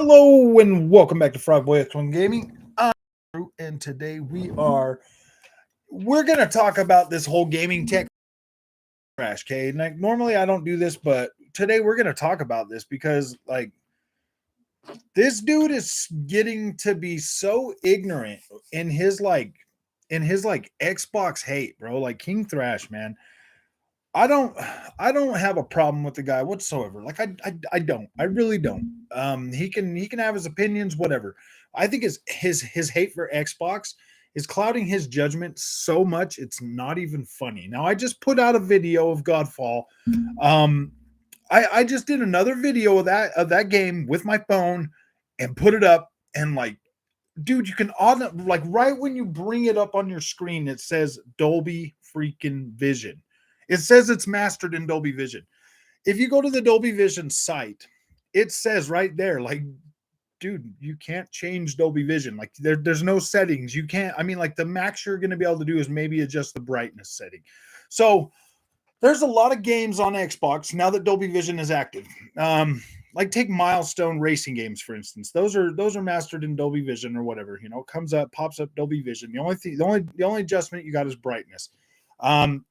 Hello and welcome back to Frogboy X1 Gaming. I'm Drew, and today we're gonna talk about this whole gaming tech crash. Okay, like normally I don't do this, but today we're gonna talk about this because this dude is getting to be so ignorant in his Xbox hate, bro. Like King Thrash, man. I don't I don't have a problem with the guy whatsoever. I don't. I really don't. He can have his opinions, whatever. I think his hate for Xbox is clouding his judgment so much it's not even funny. Now I just put out a video of Godfall. Um I just did another video of that game with my phone and put it up and dude, you can on like right when you bring it up on your screen, it says Dolby freaking Vision. It says it's mastered in Dolby Vision. If you go to the Dolby Vision site, it says right there, dude, you can't change Dolby Vision. There's no settings. You can't, I mean, the max you're going to be able to do is maybe adjust the brightness setting. So there's a lot of games on Xbox now that Dolby Vision is active. Like take Milestone racing games for instance. Those are mastered in Dolby Vision or whatever. You know, it comes up, pops up Dolby Vision. The only adjustment you got is brightness. Um,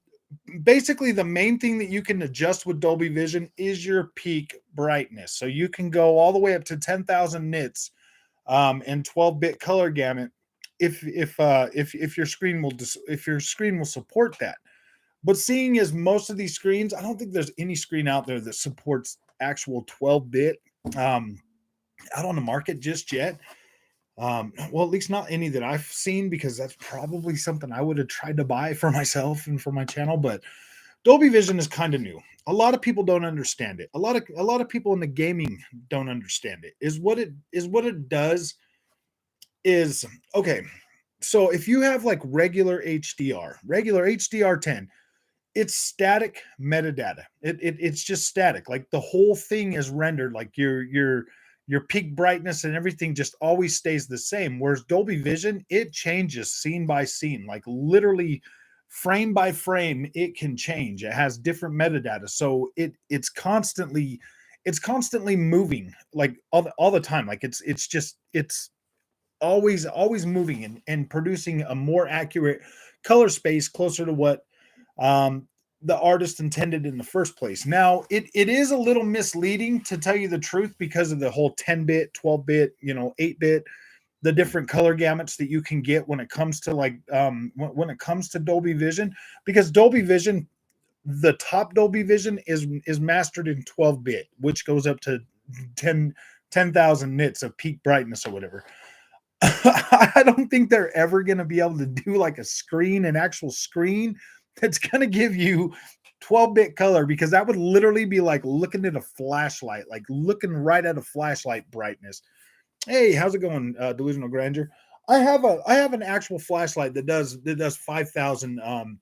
Basically, the main thing that you can adjust with Dolby Vision is your peak brightness. So you can go all the way up to 10,000 nits and 12-bit color gamut if your screen will support that. But seeing as most of these screens, I don't think there's any screen out there that supports actual 12-bit out on the market just yet. Well, at least not any that I've seen, because that's probably something I would have tried to buy for myself and for my channel. But Dolby Vision is kind of new. A lot of people don't understand it. A lot of people in the gaming don't understand it. What it does is, okay. So if you have like regular HDR10, it's static metadata. It's just static. Like the whole thing is rendered, like your peak brightness and everything just always stays the same. Whereas Dolby Vision, it changes scene by scene, like literally frame by frame, it can change. It has different metadata. So it's constantly moving, like all the time. Like it's always moving and producing a more accurate color space closer to what um, the artist intended in the first place. Now, it is a little misleading, to tell you the truth, because of the whole 10-bit, 12-bit, 8-bit, the different color gamuts that you can get when it comes to when it comes to Dolby Vision, because Dolby Vision, the top Dolby Vision is mastered in 12-bit, which goes up to 10,000 nits of peak brightness or whatever. I don't think they're ever going to be able to do like an actual screen that's going to give you 12-bit color, because that would literally be like looking at a flashlight, like looking right at a flashlight brightness. Hey, how's it going, Delusional Grandeur? I have an actual flashlight that does 5,000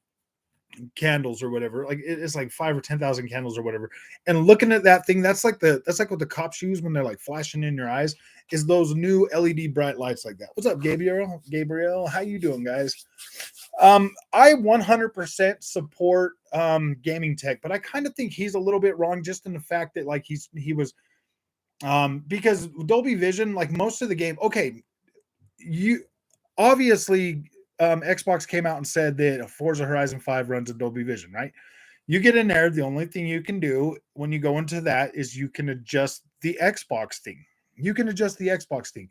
candles or whatever. Like it's like 5 or 10,000 candles or whatever. And looking at that thing, that's like what the cops use when they're like flashing in your eyes, is those new LED bright lights like that. What's up, Gabriel, how you doing, guys? I 100% support gaming tech, but I kind of think he's a little bit wrong, just in the fact that like he was because Dolby Vision, like most of the game, okay, you obviously, Xbox came out and said that Forza Horizon 5 runs in Dolby Vision, right? You get in there, the only thing you can do when you go into that is you can adjust the Xbox thing. You can adjust the Xbox thing.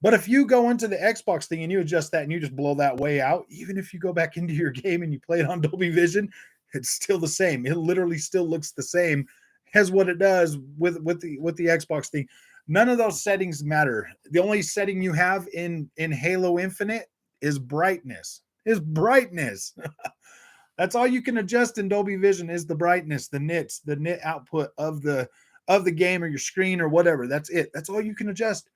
But if you go into the Xbox thing and you adjust that and you just blow that way out, even if you go back into your game and you play it on Dolby Vision, it's still the same. It literally still looks the same as what it does with the Xbox thing. None of those settings matter. The only setting you have in Halo Infinite is brightness. That's all you can adjust in Dolby Vision, is the brightness, the nits, the nit output of the game or your screen or whatever. That's it. That's all you can adjust.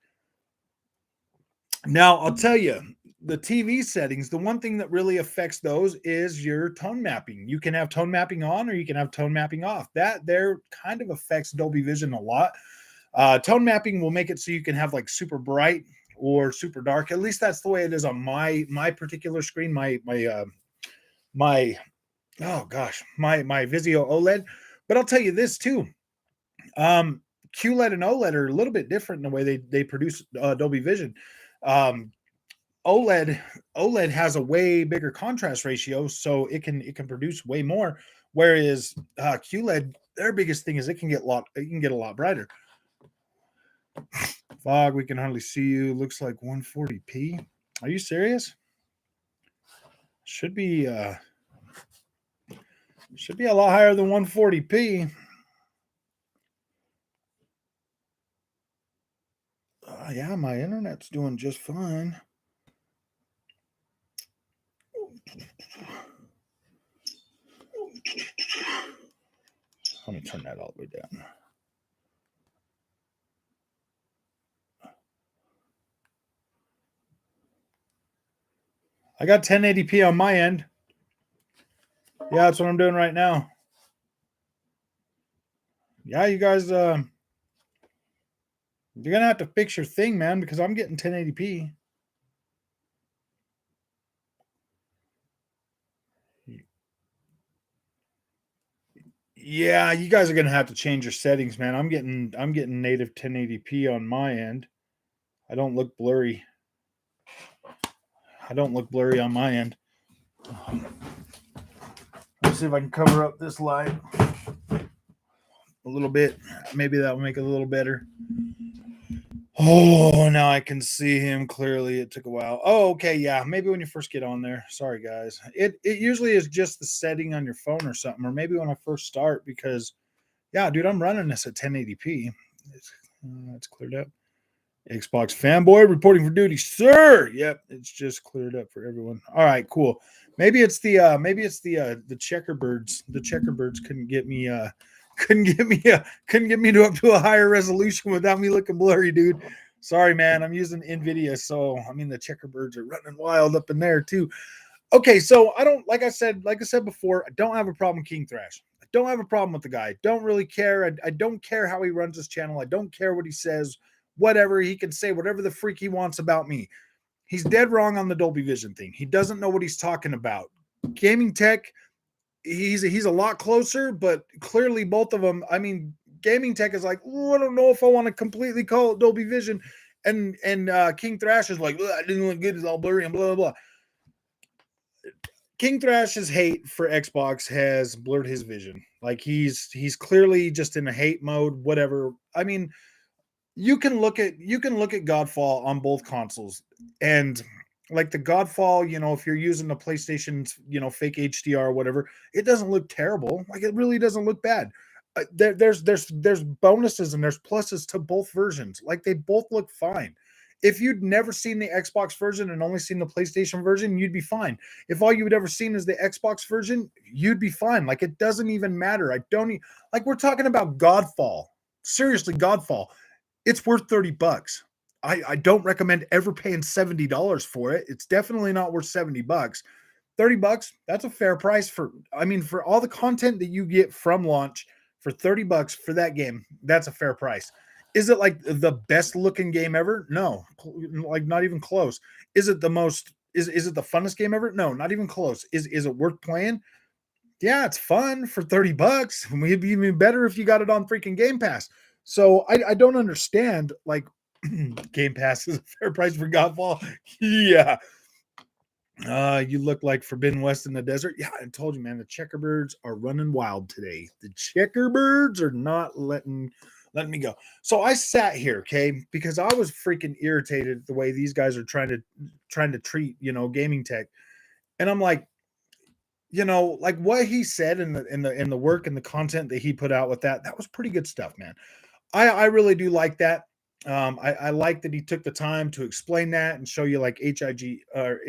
Now, I'll tell you, the TV settings, the one thing that really affects those is your tone mapping. You can have tone mapping on or you can have tone mapping off. That there kind of affects Dolby Vision a lot. Tone mapping will make it so you can have like super bright or super dark. At least that's the way it is on my particular screen, my oh gosh, my Vizio OLED. But I'll tell you this too. QLED and OLED are a little bit different in the way they produce Dolby Vision. Um, OLED has a way bigger contrast ratio, so it can produce way more. Whereas QLED, their biggest thing is it can get a lot brighter. Fog, we can hardly see you. Looks like 140p. Are you serious? Should be a lot higher than 140p. Yeah, my internet's doing just fine. Let me turn that all the way down. I got 1080p on my end. Yeah, that's what I'm doing right now. Yeah, you guys, you're gonna have to fix your thing, man, because I'm getting 1080p. Yeah, you guys are gonna have to change your settings, man. I'm getting native 1080p on my end. I don't look blurry. On my end. Let's see if I can cover up this light a little bit. Maybe that will make it a little better. Oh, now I can see him clearly. It took a while. Oh, okay, yeah. Maybe when you first get on there. Sorry, guys. It usually is just the setting on your phone or something, or maybe when I first start, because yeah, dude, I'm running this at 1080p. It's cleared up. Xbox fanboy reporting for duty, sir. Yep, it's just cleared up for everyone. All right, cool. Maybe it's the checkerbirds. The checkerbirds couldn't get me to up to a higher resolution without me looking blurry, dude. Sorry, man. I'm using NVIDIA, so I mean the checkerbirds are running wild up in there too. Okay, so I don't like I said before, I don't have a problem with King Thrash. I don't have a problem with the guy. I don't really care. I don't care how he runs his channel. I don't care what he says. Whatever, he can say whatever the freak he wants about me. He's dead wrong on the Dolby Vision thing. He doesn't know what he's talking about. Gaming tech, he's a lot closer, but clearly both of them. I mean, gaming tech is like, I don't know if I want to completely call it Dolby Vision, and King Thrash is like, I didn't look good, it's all blurry and blah blah blah. King Thrash's hate for Xbox has blurred his vision. Like he's clearly just in a hate mode. Whatever. I mean, you can look at Godfall on both consoles, and like the Godfall, if you're using the PlayStation's fake HDR or whatever, it doesn't look terrible. Like it really doesn't look bad. There's bonuses and there's pluses to both versions. Like they both look fine. If you'd never seen the Xbox version and only seen the PlayStation version, you'd be fine. If all you would ever seen is the Xbox version, you'd be fine. Like it doesn't even matter. Like we're talking about Godfall. Seriously, Godfall. It's worth $30. I don't recommend ever paying $70 for it. It's definitely not worth $70. $30, that's a fair price for all the content that you get from launch for $30 for that game. That's a fair price. Is it like the best looking game ever? No, like not even close. Is it the most? Is it the funnest game ever? No, not even close. Is it worth playing? Yeah, it's fun for $30. It'd be even better if you got it on freaking Game Pass. So I don't understand. Like Game Pass is a fair price for Godfall. Yeah. You look like Forbidden West in the desert. Yeah, I told you, man. The checkerbirds are running wild today. The checkerbirds are not letting me go. So I sat here, okay, because I was freaking irritated the way these guys are trying to treat gaming tech, and I'm like, like what he said in the work and the content that he put out with that was pretty good stuff, man. I really do like that. I like that he took the time to explain that and show you like HIG or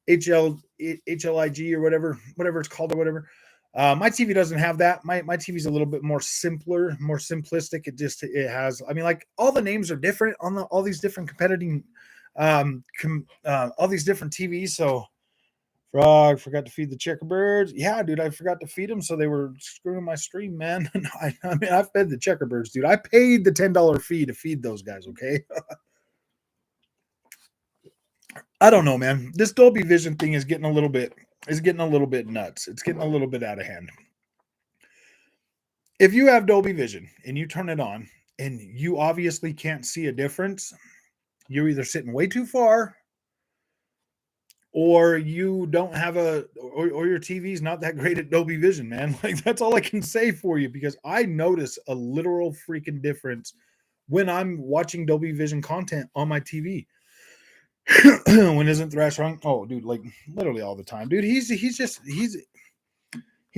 HLIG or whatever it's called or whatever. My TV doesn't have that. My TV is a little bit more simpler, more simplistic. It has. I mean, like all the names are different on all these different competing, all these different TVs. So. Frog forgot to feed the checkerbirds. Yeah, dude, I forgot to feed them, so they were screwing my stream, man. I mean, I fed the checkerbirds, dude. I paid the $10 fee to feed those guys. Okay. I don't know, man. This Dolby Vision thing is getting a little bit nuts. It's getting a little bit out of hand. If you have Dolby Vision and you turn it on and you obviously can't see a difference, you're either sitting way too far or you don't have or your TV's not that great at Dolby Vision, man. Like that's all I can say for you because I notice a literal freaking difference when I'm watching Dolby Vision content on my TV. When isn't Thrash wrong? Oh, dude, like literally all the time, dude. He's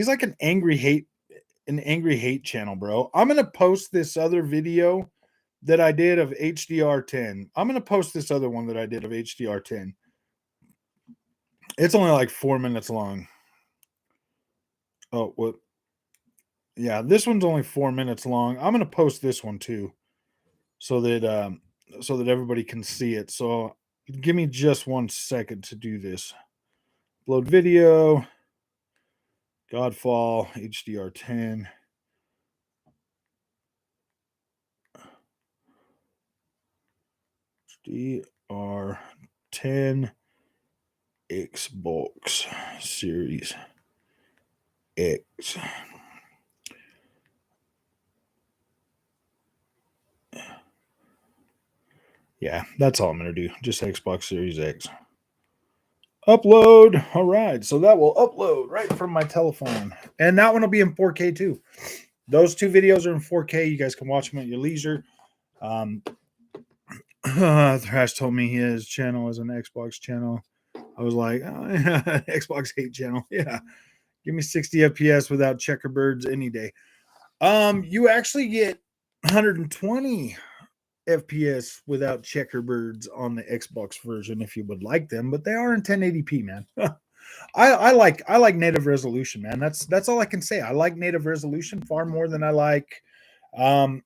like an angry hate channel, bro. I'm gonna post this other video that I did of HDR10. I'm gonna post this other one that I did of HDR10. It's only like 4 minutes long. Oh, what? Yeah, this one's only 4 minutes long. I'm gonna post this one too, so that everybody can see it. So give me just 1 second to do this. Upload video, Godfall, HDR10. HDR10 Xbox Series X. Yeah, that's all I'm going to do. Just Xbox Series X. Upload. All right. So that will upload right from my telephone. And that one will be in 4K too. Those two videos are in 4K. You guys can watch them at your leisure. Thrash told me his channel is an Xbox channel. I was like, oh, yeah, Xbox hate channel. Yeah. Give me 60 FPS without checkerbirds any day. You actually get 120 FPS without checkerbirds on the Xbox version if you would like them, but they are in 1080p, man. I like native resolution, man. That's all I can say. I like native resolution far more than I like that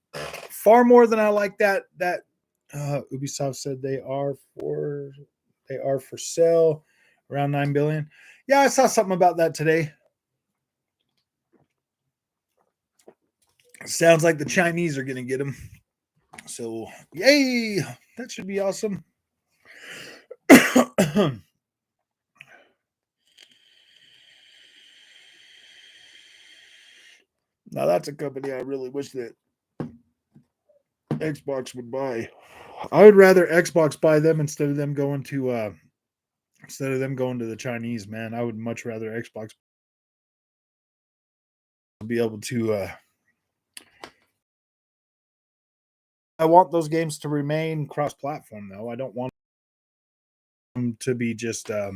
Ubisoft said they are for sale around 9 billion. Yeah, I saw something about that today. Sounds like the Chinese are going to get them. So, yay! That should be awesome. Now that's a company I really wish that Xbox would buy. I would rather Xbox buy them instead of them going to the Chinese, man. I would much rather Xbox be able to I want those games to remain cross-platform though. I don't want them to be just I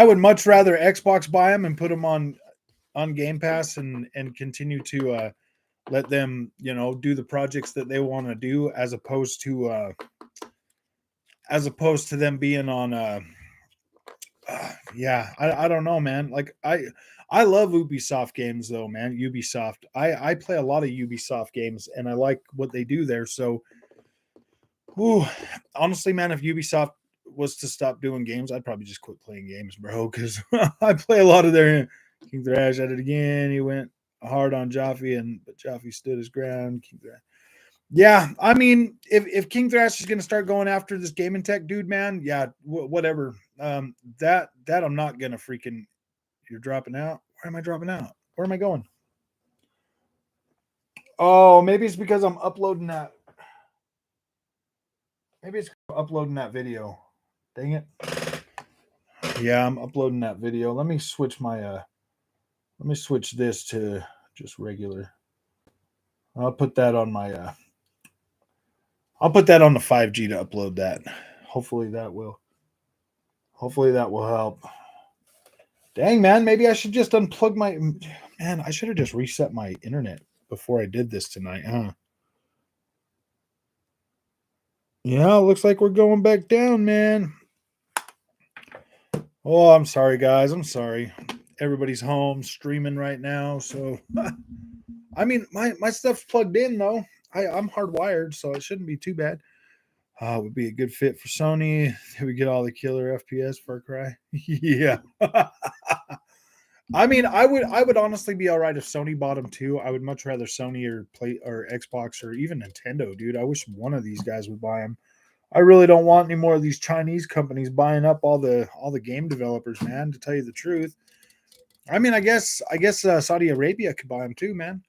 would much rather Xbox buy them and put them on Game Pass and continue to let them, do the projects that they want to do as opposed to them being on yeah, I don't know, man. Like I love Ubisoft games though, man. Ubisoft. I play a lot of Ubisoft games and I like what they do there. So honestly, man, if Ubisoft was to stop doing games, I'd probably just quit playing games, bro, because I play a lot of their King Thrash at it again. He went hard on Jaffe, but Jaffe stood his ground. King Thrash. Yeah, I mean, if King Thrash is going to start going after this gaming tech dude, man, yeah, whatever. That I'm not going to freaking. You're dropping out. Why am I dropping out? Where am I going? Oh, maybe it's because I'm uploading that. Maybe it's uploading that video. Dang it. Yeah, I'm uploading that video. Let me switch this to just regular. I'll put that on my I'll put that on the 5G to upload that. Hopefully that will help. Dang, man, maybe I should just unplug my man, I should have just reset my internet before I did this tonight, huh? Yeah, looks like we're going back down, man. Oh, I'm sorry, guys. I'm sorry. Everybody's home streaming right now, so I mean, my stuff's plugged in though. I'm hardwired, so it shouldn't be too bad. Would be a good fit for Sony. We get all the killer FPS Far Cry. Yeah. I mean, I would honestly be all right if Sony bought them too. I would much rather Sony or Xbox or even Nintendo, dude. I wish one of these guys would buy them. I really don't want any more of these Chinese companies buying up all the game developers, man. To tell you the truth, I mean, I guess Saudi Arabia could buy them too, man.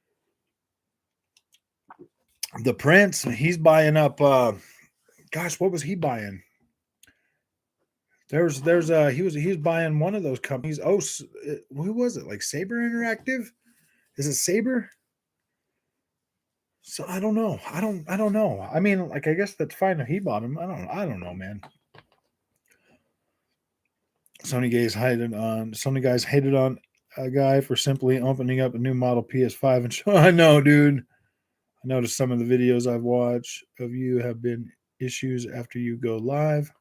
The Prince, he's buying up. Gosh, what was he buying? He was buying one of those companies. Oh, who was it? Like Saber Interactive? Is it Saber? So I don't know. I don't know. I mean, like I guess that's fine if he bought him. I don't know, man. Sony guys hated on a guy for simply opening up a new model PS5 and show. I know, dude. I noticed some of the videos I've watched of you have been issues after you go live.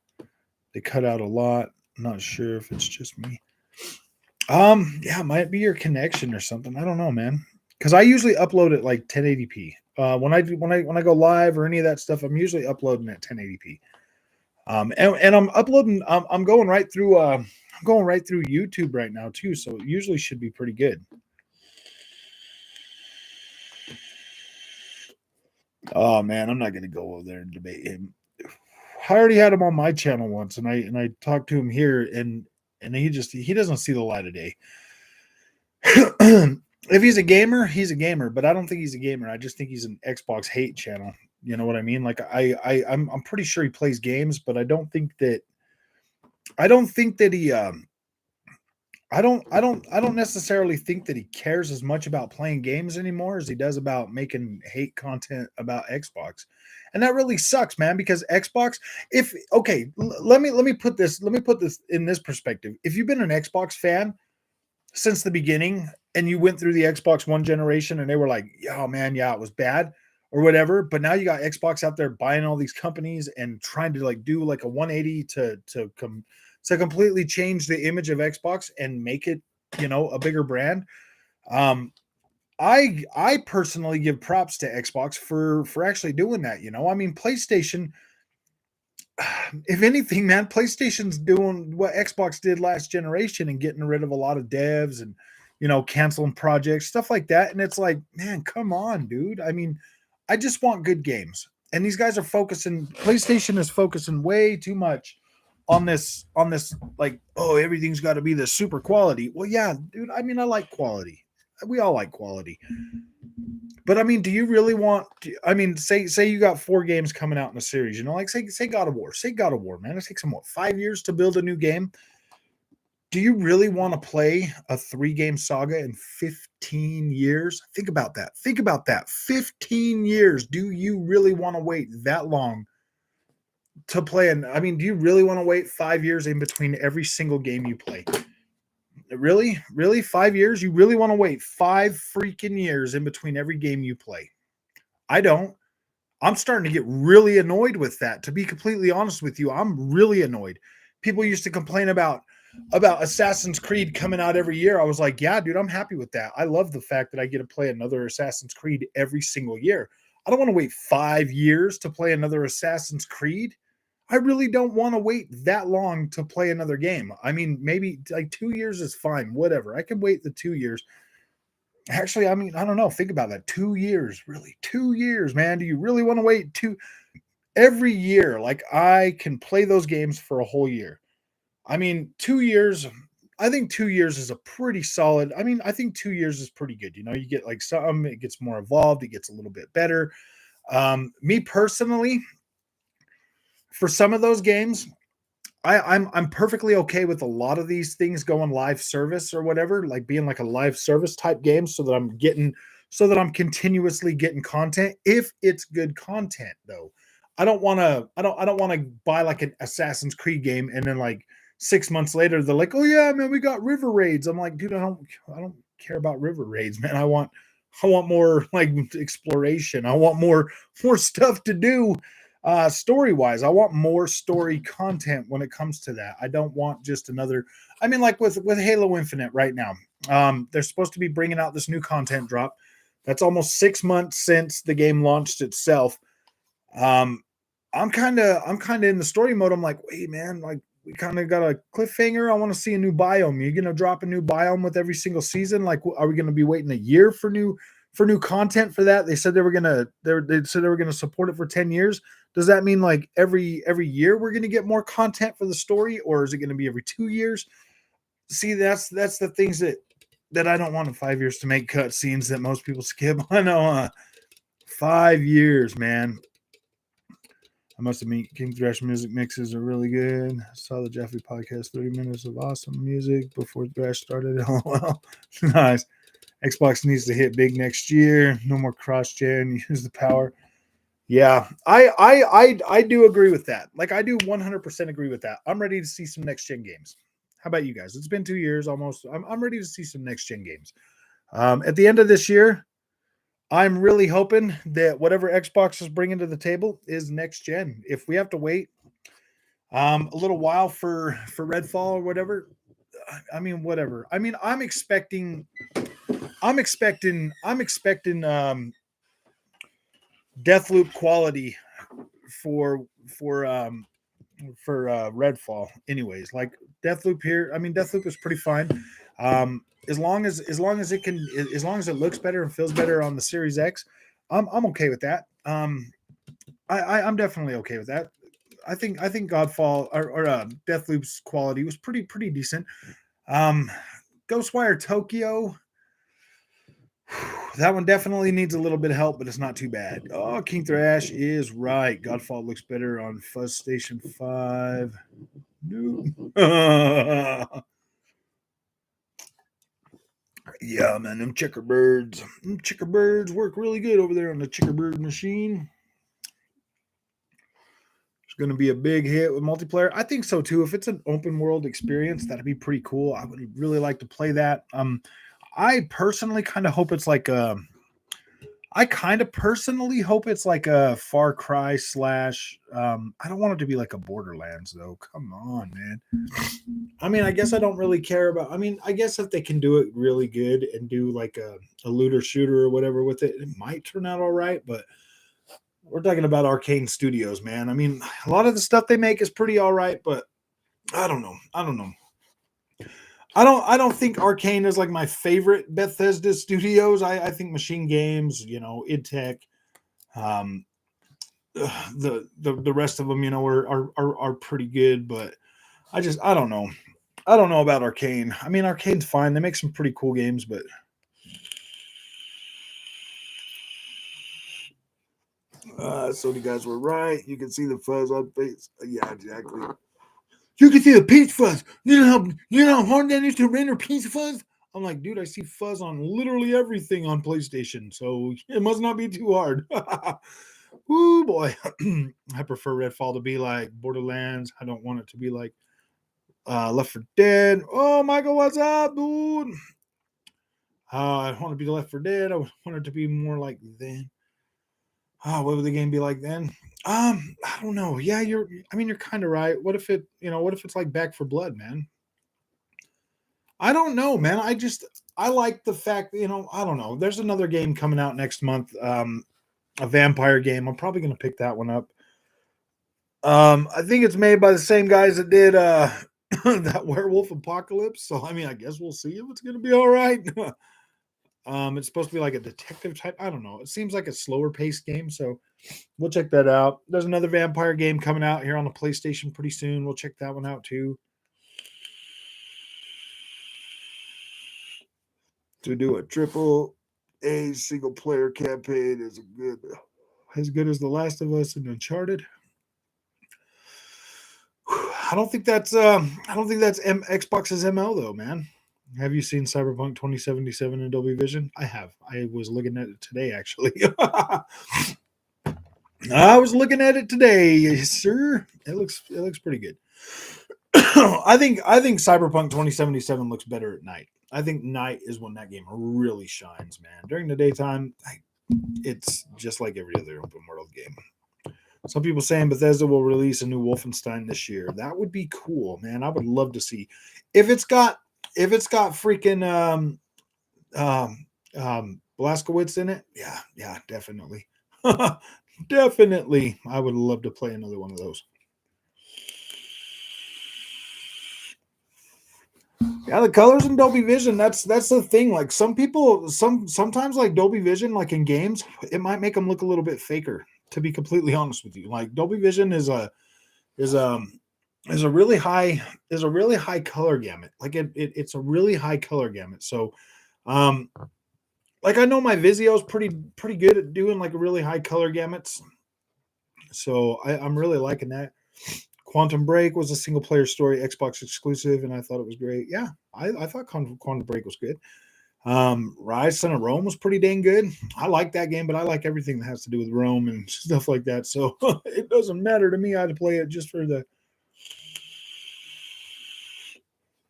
They cut out a lot. I'm not sure if it's just me. Yeah, it might be your connection or something. I don't know, man. Because I usually upload it like 1080p. When I go live or any of that stuff, I'm usually uploading at 1080p. And I'm uploading. I'm going right through. I'm going right through YouTube right now too. So it usually should be pretty good. Oh man, I'm not gonna go over there and debate him. I already had him on my channel once, and I talked to him here, and he doesn't see the light of day. If he's a gamer, he's a gamer, but I don't think he's a gamer. I just think he's an Xbox hate channel. You know what I mean? Like I'm pretty sure he plays games, but I don't think that he I don't necessarily think that he cares as much about playing games anymore as he does about making hate content about Xbox. And that really sucks, man, because Xbox, if okay, let me put this in this perspective. If you've been an Xbox fan since the beginning and you went through the Xbox One generation and they were like, "Oh man, yeah, it was bad," or whatever, but now you got Xbox out there buying all these companies and trying to like do like a 180 to completely change the image of Xbox and make it, a bigger brand. Um, I personally give props to Xbox for actually doing that. I mean, PlayStation. If anything, man, PlayStation's doing what Xbox did last generation and getting rid of a lot of devs and canceling projects, stuff like that. And it's like, man, come on, dude. I mean, I just want good games. And these guys are focusing. PlayStation is focusing way too much on this like, oh, everything's got to be the super quality. Well, yeah, dude, I mean, I like quality. We all like quality. But I mean, do you really want I mean, say you got 4 games coming out in a series, like say God of War. Say God of War, man. It takes them 5 years to build a new game. Do you really want to play a 3-game saga in 15 years? Think about that. Think about that. 15 years. Do you really want to wait that long to play? And I mean, do you really want to wait 5 years in between every single game you play? Really 5 years? You really want to wait 5 freaking years in between every game you play? I don't. I'm starting to get really annoyed with that. To be completely honest with you, I'm really annoyed. People used to complain about Assassin's Creed coming out every year. I was like, yeah, dude, I'm happy with that. I love the fact that I get to play another Assassin's Creed every single year. I don't want to wait 5 years to play another Assassin's Creed. I really don't want to wait that long to play another game. I mean, maybe like 2 years is fine. Whatever. I can wait the 2 years. Actually, I mean, I don't know. Think about that. 2 years, really? 2 years, man. Do you really want to wait every year? Like, I can play those games for a whole year. I mean, 2 years. I think 2 years is a pretty solid. I mean, I think 2 years is pretty good. You get like some, it gets more evolved, it gets a little bit better. Me personally, for some of those games, I'm perfectly okay with a lot of these things going live service or whatever, like being like a live service type game, so that I'm continuously getting content if it's good content though. I don't want to buy like an Assassin's Creed game and then like 6 months later they're like, oh yeah, man, we got river raids. I'm like, dude, I don't care about river raids, man. I want more like exploration. I want more stuff to do story wise. I want more story content when it comes to that. I don't want just another. I mean, like with Halo Infinite right now, they're supposed to be bringing out this new content drop. That's almost 6 months since the game launched itself. um I'm kind of in the story mode. I'm like, wait, man, like we kind of got a cliffhanger. I want to see a new biome. You're gonna drop a new biome with every single season. Like, are we gonna be waiting a year for new content for that? They said they were gonna support it for 10 years. Does that mean like every year we're gonna get more content for the story, or is it gonna be every 2 years? See, that's the things that I don't want in 5 years to make cutscenes that most people skip. I know 5 years, man. I must admit, King Thrash music mixes are really good. I saw the Jeffy podcast, 30 minutes of awesome music before Thrash started. LOL. Nice. Xbox needs to hit big next year. No more cross gen. Use the power. Yeah, I do agree with that. Like I do 100% agree with that. I'm ready to see some next gen games. How about you guys? It's been 2 years almost. I'm ready to see some next gen games. At the end of this year, I'm really hoping that whatever Xbox is bringing to the table is next gen. If we have to wait a little while for Redfall or whatever, I mean whatever. I mean I'm expecting Deathloop quality for for um Redfall. Anyways, like Deathloop here, I mean Deathloop is pretty fine. As long as it can, as long as it looks better and feels better on the Series X, I'm okay with that. I'm definitely okay with that. I think Godfall or Deathloop's quality was pretty decent. Um, Ghostwire Tokyo, that one definitely needs a little bit of help, but it's not too bad. Oh, King Thrash is right. Godfall looks better on Fuzz Station 5. No. Yeah, man, them checkerbirds. Them checkerbirds work really good over there on the checkerbird machine. It's going to be a big hit with multiplayer. I think so too. If it's an open world experience, that'd be pretty cool. I would really like to play that. I personally kind of hope it's like I kind of personally hope it's like a Far Cry slash. I don't want it to be like a Borderlands though. Come on, man. I mean, I guess I don't really care about. I mean, I guess if they can do it really good and do like a looter shooter or whatever with it, it might turn out all right. But we're talking about Arcane Studios, man. I mean, a lot of the stuff they make is pretty all right, but I don't know. I don't know. I don't think Arcane is like my favorite Bethesda studios. I think Machine Games, IdTech, um, the rest of them, are pretty good. But I don't know. I don't know about Arcane. I mean, Arcane's fine. They make some pretty cool games, but so you guys were right. You can see the fuzz on face. Yeah, exactly. You can see the peach fuzz. You know how hard that is to render peach fuzz? I'm like, dude, I see fuzz on literally everything on PlayStation, so it must not be too hard. Ooh, boy. I prefer Redfall to be like Borderlands. I don't want it to be like Left 4 Dead. Oh, Michael, what's up, dude? I want to be Left 4 Dead. I want it to be more like then. What would the game be like then? I don't know. Yeah, you're kind of right. What if it's like Back for Blood, man? I don't know, man. I like the fact, I don't know. There's another game coming out next month, a vampire game. I'm probably gonna pick that one up. I think it's made by the same guys that did that Werewolf Apocalypse. So I mean, I guess we'll see if it's gonna be all right. It's supposed to be like a detective type. I don't know. It seems like a slower paced game, so we'll check that out. There's another vampire game coming out here on the PlayStation pretty soon. We'll check that one out too. To do a triple A single player campaign is as good as The Last of Us and Uncharted. I don't think that's Xbox's ML though, man. Have you seen Cyberpunk 2077 in Dolby Vision? I have. I was looking at it today, actually. I was looking at it today, yes, sir. It looks pretty good. I think Cyberpunk 2077 looks better at night. I think night is when that game really shines, man. During the daytime, it's just like every other open world game. Some people saying Bethesda will release a new Wolfenstein this year. That would be cool, man. I would love to see if it's got freaking Blazkowicz in it. Yeah, definitely. Definitely. I would love to play another one of those. Yeah, the colors in Dolby Vision, that's the thing. Like sometimes like Dolby Vision, like in games, it might make them look a little bit faker, to be completely honest with you. Like Dolby Vision is is a really high color gamut. Like it's a really high color gamut. So um like I know my Vizio's pretty good at doing like really high color gamuts, so I'm really liking that. Quantum Break was a single player story, Xbox exclusive, and I thought it was great. Yeah, I thought Quantum Break was good. Rise Son of Rome was pretty dang good. I like that game, but I like everything that has to do with Rome and stuff like that. So it doesn't matter to me. I had to play it just for the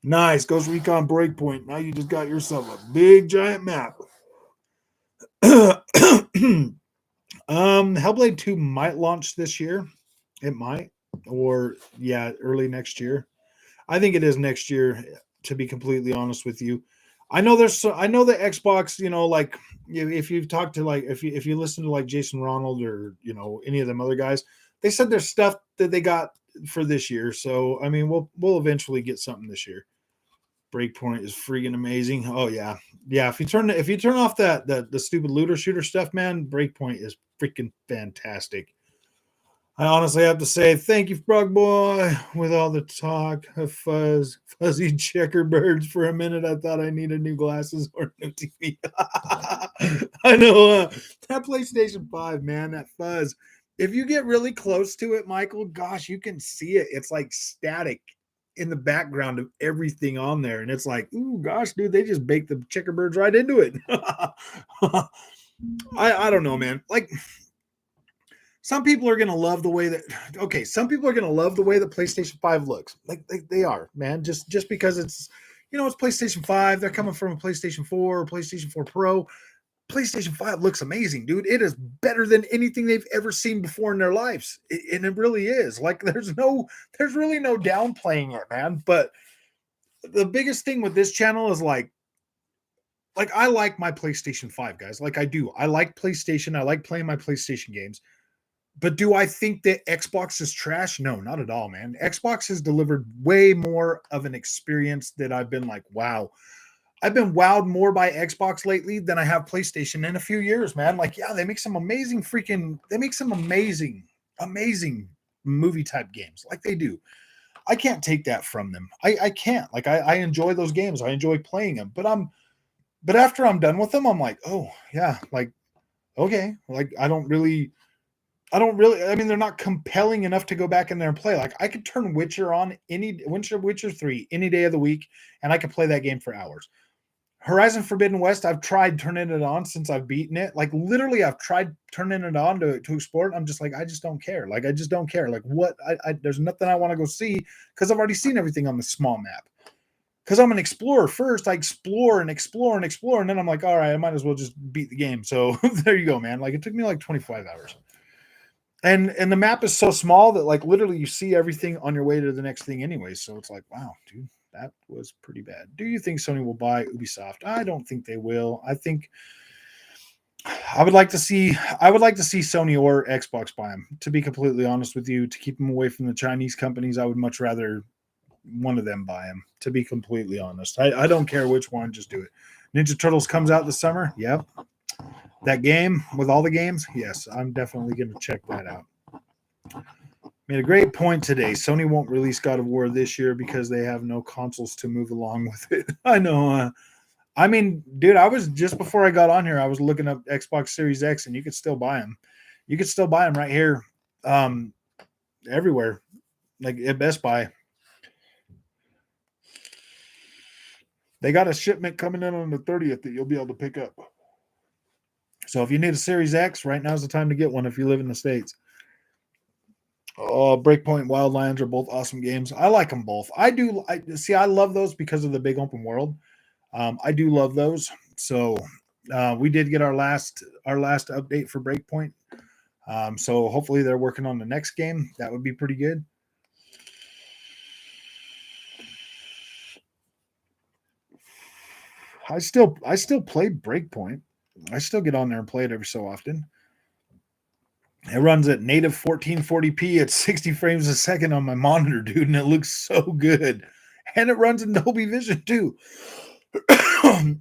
nice Ghost Recon Breakpoint. Now you just got yourself a big giant map. Hellblade 2 might launch this year. It might, or yeah, early next year. I think it is next year, to be completely honest with you. I know the Xbox, like if you've talked to like if you listen to like Jason Ronald or any of them other guys, they said there's stuff that they got for this year. So I mean we'll eventually get something this year. Breakpoint is freaking amazing. Oh yeah. Yeah, if you turn off that the stupid looter shooter stuff, man, Breakpoint is freaking fantastic. I honestly have to say thank you, Frog Boy. With all the talk of fuzzy checkerbirds for a minute, I thought I needed new glasses or new TV. I know that PlayStation 5, man, that fuzz. If you get really close to it, Michael, gosh, you can see it. It's like static in the background of everything on there. And it's like, ooh, gosh, dude, they just baked the checkerbirds right into it. I don't know, man. Like, some people are gonna love the way that some people are gonna love the way that PlayStation 5 looks. Like they are, man. Just because it's it's PlayStation 5, they're coming from a PlayStation 4 or PlayStation 4 Pro. PlayStation 5 looks amazing, dude. It is better than anything they've ever seen before in their lives. And it really is. Like there's really no downplaying it, man. But the biggest thing with this channel is like I like my PlayStation 5, guys. Like I do. I like PlayStation. I like playing my PlayStation games. But do I think that Xbox is trash? No, not at all, man. Xbox has delivered way more of an experience that I've been like, wow. I've been wowed more by Xbox lately than I have PlayStation in a few years, man. Like, yeah, they make some amazing movie type games. Like they do. I can't take that from them. I can't. Like I enjoy those games. I enjoy playing them. But after I'm done with them, I'm like, oh yeah, like okay. Like I mean, they're not compelling enough to go back in there and play. Like, I could turn Witcher on Witcher 3 any day of the week, and I could play that game for hours. Horizon Forbidden West, I've tried turning it on since I've beaten it. Like, literally, I've tried turning it on to explore it. I'm just like, I just don't care. Like, I just don't care. Like, what? There's nothing I want to go see because I've already seen everything on the small map. Because I'm an explorer first. I explore and explore and explore, and then I'm like, all right, I might as well just beat the game. So there you go, man. Like, it took me like 25 hours. And the map is so small that like literally you see everything on your way to the next thing anyway. So it's like, wow, dude, that was pretty bad. Do you think Sony will buy Ubisoft? I don't think they will. I think I would like to see Sony or Xbox buy them. To be completely honest with you, to keep them away from the Chinese companies, I would much rather one of them buy them. To be completely honest, I don't care which one, just do it. Ninja Turtles comes out this summer. Yep, that game with all the games, yes, I'm definitely going to check that out. Made a great point today. Sony won't release God of War this year because they have no consoles to move along with it. I know. I mean, dude, I was just before I got on here, I was looking up Xbox Series X, and you could still buy them. You could still buy them right here, everywhere, like at Best Buy. They got a shipment coming in on the 30th that you'll be able to pick up. So if you need a Series X, right now's the time to get one if you live in the States. Oh, Breakpoint and Wildlands are both awesome games. I like them both. I do. I love those because of the big open world. I do love those. So we did get our last update for Breakpoint. So hopefully they're working on the next game. That would be pretty good. I still play Breakpoint. I still get on there and play it every so often. It runs at native 1440p at 60 frames a second on my monitor, dude, and it looks so good. And it runs in Dolby Vision too.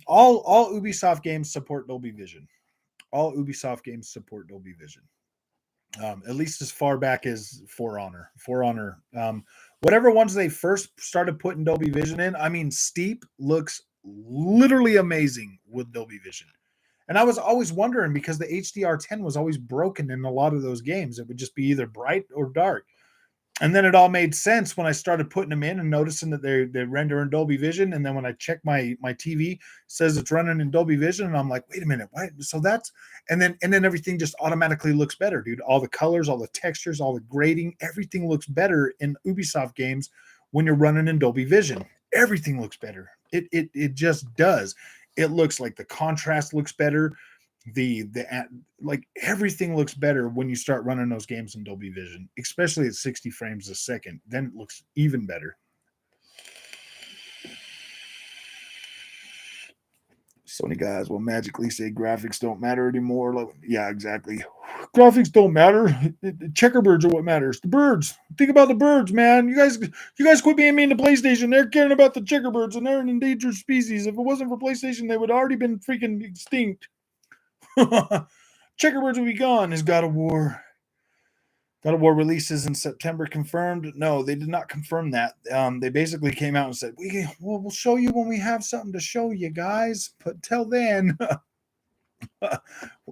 all Ubisoft games support Dolby Vision. All Ubisoft games support Dolby Vision. At least as far back as For Honor. For Honor. Whatever ones they first started putting Dolby Vision in, I mean, Steep looks literally amazing with Dolby Vision. And I was always wondering because the HDR10 was always broken in a lot of those games. It would just be either bright or dark. And then it all made sense when I started putting them in and noticing that they render in Dolby Vision. And then when I check my TV, it says it's running in Dolby Vision, and I'm like, wait a minute, why? So that's and then everything just automatically looks better, dude. All the colors, all the textures, all the grading, everything looks better in Ubisoft games when you're running in Dolby Vision. Everything looks better. It just does. It looks like the contrast looks better. The like everything looks better when you start running those games in Dolby Vision, especially at 60 frames a second. Then it looks even better. Sony guys will magically say graphics don't matter anymore. Like, yeah, exactly. Graphics don't matter. Checkerbirds are what matters. The birds. Think about the birds, man. You guys quit being mean to PlayStation. They're caring about the checkerbirds, and they're an endangered species. If it wasn't for PlayStation, they would have already been freaking extinct. Checkerbirds will be gone is God of War. God of War releases in September confirmed. No, they did not confirm that. They basically came out and said, we'll show you when we have something to show you guys. But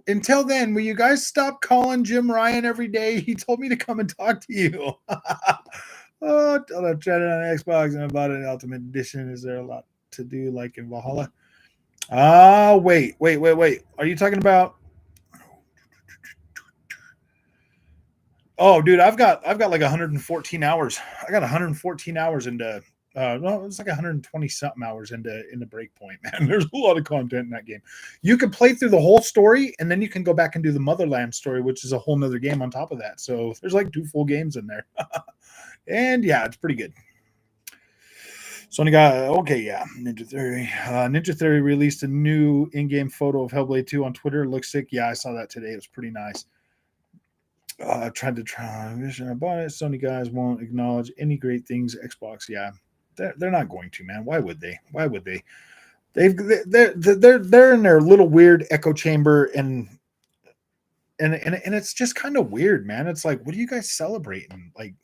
until then, will you guys stop calling Jim Ryan every day? He told me to come and talk to you. Oh, I tried it on Xbox and I bought an Ultimate Edition. Is there a lot to do like in Valhalla? Wait. Are you talking about? Oh, dude, I've got like 114 hours. I got 114 hours into no, it's like 120 something hours into Breakpoint, man. There's a lot of content in that game. You can play through the whole story, and then you can go back and do the Motherland story, which is a whole nother game on top of that. So there's like 2 full games in there. And yeah, it's pretty good. Sony got okay, yeah. Ninja Theory released a new in-game photo of Hellblade 2 on Twitter. It looks sick. Yeah, I saw that today. It was pretty nice. I tried to try vision. I bought it. Sony guys won't acknowledge any great things. Xbox, yeah, they're not going to, man. Why would they? They're in their little weird echo chamber, and it's just kind of weird, man. It's like, what are you guys celebrating? Like,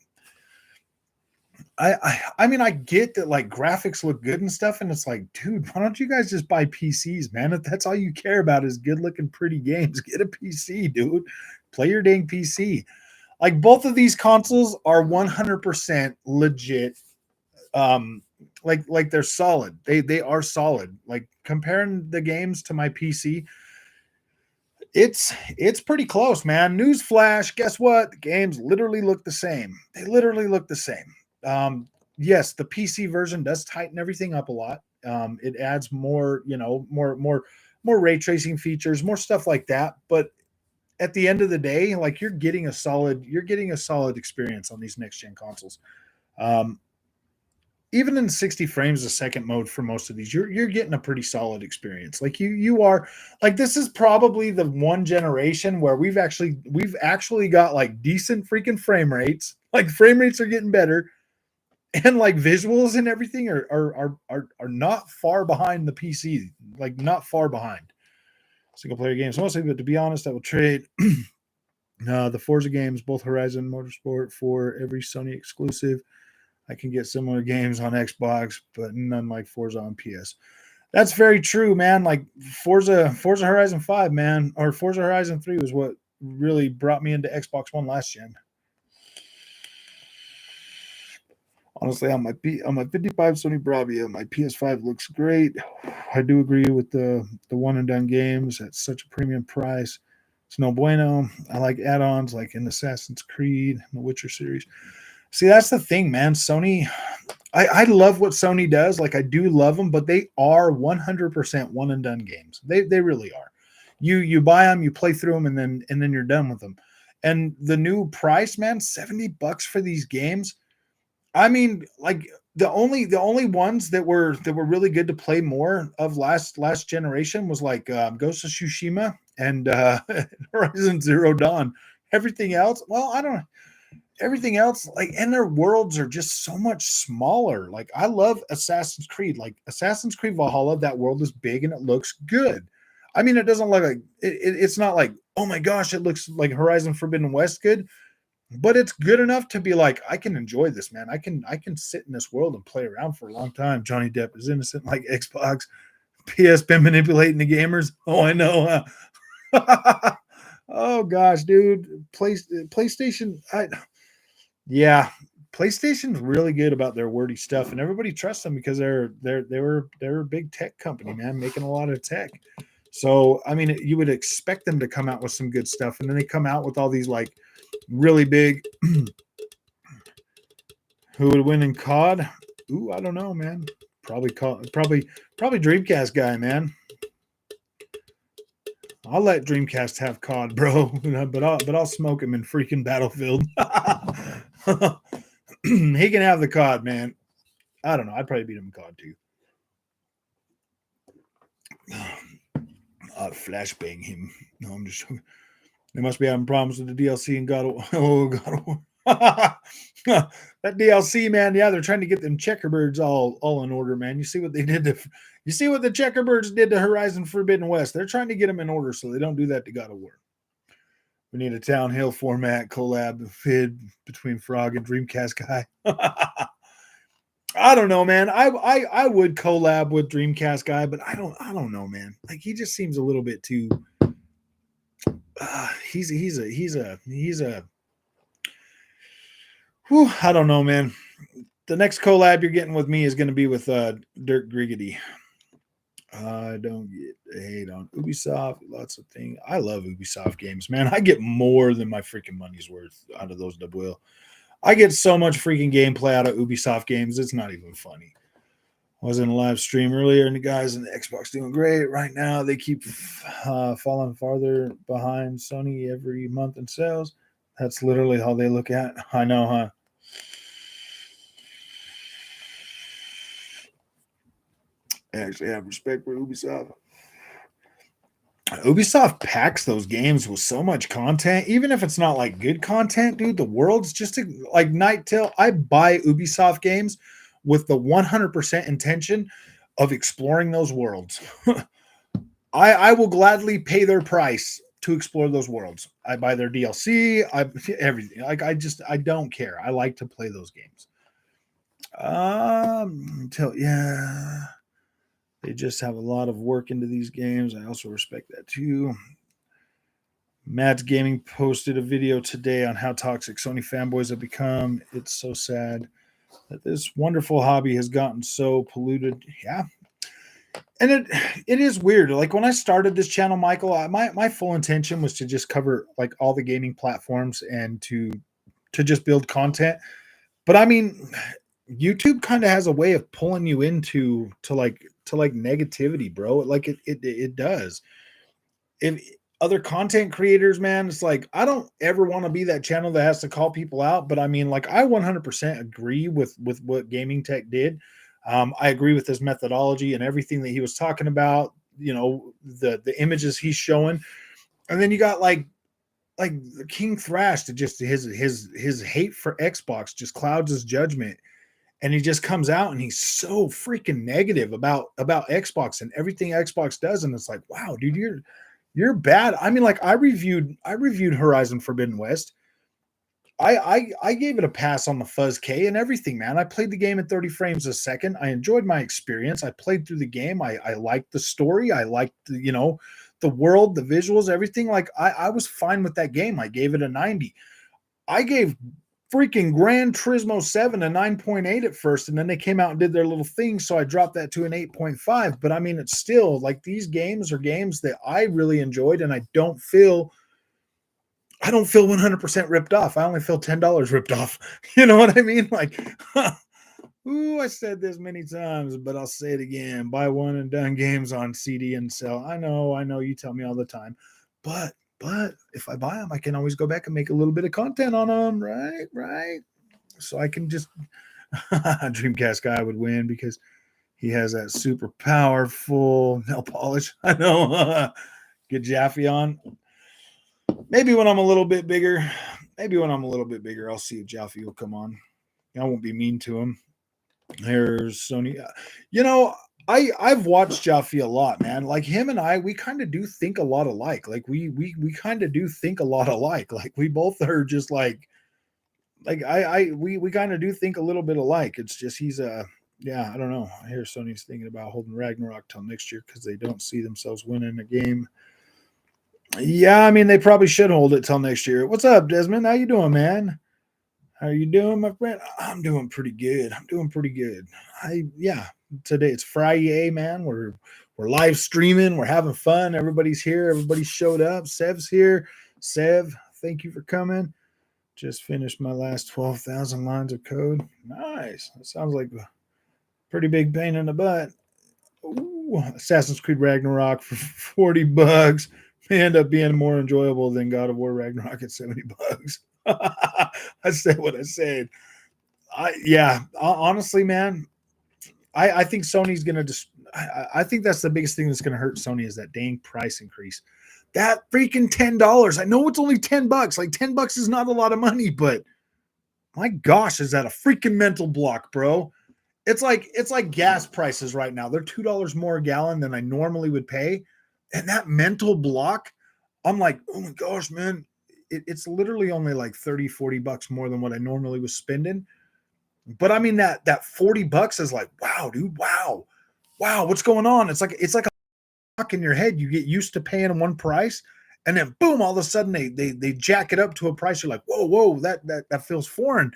I mean, I get that like graphics look good and stuff, and it's like, dude, why don't you guys just buy PCs, man? If that's all you care about is good looking, pretty games, get a PC, dude. Play your dang PC. Like both of these consoles are 100% legit. Like they're solid. They are solid. Like comparing the games to my PC, it's pretty close, man. Newsflash, guess what? The games literally look the same. They literally look the same. Yes, the PC version does tighten everything up a lot. It adds more, more ray tracing features, more stuff like that. But at the end of the day, like you're getting a solid experience on these next gen consoles. Even in 60 frames a second mode for most of these, you're getting a pretty solid experience. Like you are like, this is probably the one generation where we've actually got like decent freaking frame rates. Like frame rates are getting better, and like visuals and everything are not far behind the PC. Like not far behind. Single player games mostly, but to be honest, I will trade the Forza games, both Horizon Motorsport, for every Sony exclusive. I can get similar games on Xbox, but none like Forza on PS. That's very true, man. Like Forza Horizon 5, man, or Forza Horizon 3 was what really brought me into Xbox One last gen. Honestly, on my 55 Sony Bravia, my PS5 looks great. I do agree with the one and done games at such a premium price. It's no bueno. I like add-ons like in Assassin's Creed, the Witcher series. See, that's the thing, man. Sony, I love what Sony does. Like I do love them, but they are 100% one and done games. They really are. You buy them, you play through them, and then you're done with them. And the new price, man, $70 for these games. I mean, like the only ones that were really good to play more of last generation was like Ghost of Tsushima and Horizon Zero Dawn. Everything else, well, I don't know. Everything else, like, and their worlds are just so much smaller. Like, I love Assassin's Creed. Like Assassin's Creed Valhalla, that world is big and it looks good. I mean, it doesn't look like it's not like, oh my gosh, it looks like Horizon Forbidden West good. But it's good enough to be like, I can enjoy this, man. I can sit in this world and play around for a long time. Johnny Depp is innocent, like Xbox. PS been manipulating the gamers. Oh, I know. Oh gosh, dude. PlayStation. Yeah, PlayStation's really good about their wordy stuff, and everybody trusts them because they're a big tech company, man, making a lot of tech. So I mean, you would expect them to come out with some good stuff, and then they come out with all these like really big. Who would win in COD? Ooh, I don't know, man. Probably Dreamcast guy, man. I'll let Dreamcast have COD, bro, but I'll smoke him in freaking Battlefield. He can have the COD, man. I don't know. I'd probably beat him in COD too. I'd flashbang him. No, I'm just. They must be having problems with the DLC and God of, oh, God of War. That DLC, man. Yeah, they're trying to get them checkerbirds all in order, man. You see what they did to. You see what the checkerbirds did to Horizon Forbidden West. They're trying to get them in order so they don't do that to God of War. We need a downhill format collab fid between Frog and Dreamcast guy. I don't know, man. I would collab with Dreamcast guy, but I don't know, man. Like he just seems a little bit too. He's a. Whew, I don't know, man. The next collab you're getting with me is going to be with Dirk Griggity. I don't get hate on Ubisoft. Lots of things. I love Ubisoft games, man. I get more than my freaking money's worth out of those double. I get so much freaking gameplay out of Ubisoft games. It's not even funny. I was in a live stream earlier, and the guys in the Xbox doing great. Right now, they keep falling farther behind Sony every month in sales. That's literally how they look at. I know, huh? I actually have respect for Ubisoft. Ubisoft packs those games with so much content, even if it's not like good content, dude. The world's just like Night Tale. I buy Ubisoft games with the 100% intention of exploring those worlds. I will gladly pay their price to explore those worlds. I buy their DLC, everything. Like I don't care. I like to play those games. Yeah. They just have a lot of work into these games. I also respect that too. Mads Gaming posted a video today on how toxic Sony fanboys have become. It's so sad that this wonderful hobby has gotten so polluted. Yeah. And it is weird. Like when I started this channel, Michael, my full intention was to just cover like all the gaming platforms and to just build content. But I mean, YouTube kind of has a way of pulling you into negativity, bro. Like it does. If other content creators, man, it's like I don't ever want to be that channel that has to call people out. But I mean, like I 100% agree with what Gaming Tech did. I agree with his methodology and everything that he was talking about. You know, the images he's showing, and then you got like King Thrash to just his hate for Xbox just clouds his judgment. And he just comes out and he's so freaking negative about Xbox and everything Xbox does, and it's like, wow, dude, you're bad. I mean, like I reviewed Horizon Forbidden West. I gave it a pass on the Fuzz K and everything, man. I played the game at 30 frames a second. I enjoyed my experience. I played through the game. I liked the story. I liked the world, the visuals, everything. Like I was fine with that game. I gave it a 90. I gave freaking Gran Turismo 7 a 9.8 at first, and then they came out and did their little thing, so I dropped that to an 8.5. But I mean, it's still like these games are games that I really enjoyed, and I don't feel 100% ripped off. I only feel $10 ripped off. You know what I mean? Like, ooh, I said this many times, but I'll say it again. Buy one and done games on CD and sell. I know you tell me all the time, but if I buy them, I can always go back and make a little bit of content on them, right? So I can just Dreamcast guy would win because he has that super powerful nail polish. I know. Get Jaffe on. Maybe when I'm a little bit bigger, I'll see if Jaffe will come on. I won't be mean to him. Here's Sony. I've watched Jaffe a lot, man. Like him and I, we kind of do think a lot alike. Like we kind of do think a lot alike. Like we both are just we kind of do think a little bit alike. It's just he's a Yeah, I don't know. I hear Sony's thinking about holding Ragnarok till next year because they don't see themselves winning a game. Yeah, I mean they probably should hold it till next year. What's up, Desmond? How you doing, man? How you doing, my friend? I'm doing pretty good. I'm doing pretty good. Yeah. Today it's Friday, man. We're live streaming. We're having fun. Everybody's here. Everybody showed up. Sev's here. Sev, thank you for coming. Just finished my last 12,000 lines of code. Nice. That sounds like a pretty big pain in the butt. Ooh, Assassin's Creed Ragnarok for $40 may end up being more enjoyable than God of War Ragnarok at $70. I said what I said. Honestly, man, I think Sony's gonna just. I think that's the biggest thing that's gonna hurt Sony is that dang price increase. That freaking $10. I know it's only $10. Like $10 is not a lot of money, but my gosh, is that a freaking mental block, bro? It's like gas prices right now. They're $2 more a gallon than I normally would pay, and that mental block, I'm like, oh my gosh, man, it's literally only like 30, $40 more than what I normally was spending. But I mean that $40 is like, wow, dude, wow, what's going on? It's like a lock in your head. You get used to paying one price, and then boom, all of a sudden they jack it up to a price. You're like, whoa, that feels foreign.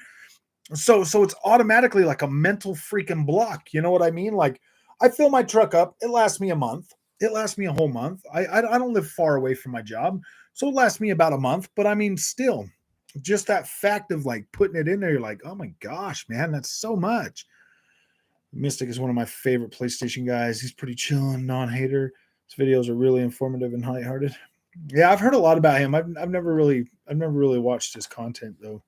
So it's automatically like a mental freaking block. You know what I mean? Like I fill my truck up. It lasts me a month. It lasts me a whole month. I don't live far away from my job, so it lasts me about a month. But I mean, still, just that fact of like putting it in there, you're like, oh my gosh, man, that's so much. Mystic is one of my favorite PlayStation guys. He's pretty chill and non-hater. His videos are really informative and lighthearted. Yeah, I've heard a lot about him. I've never really watched his content though.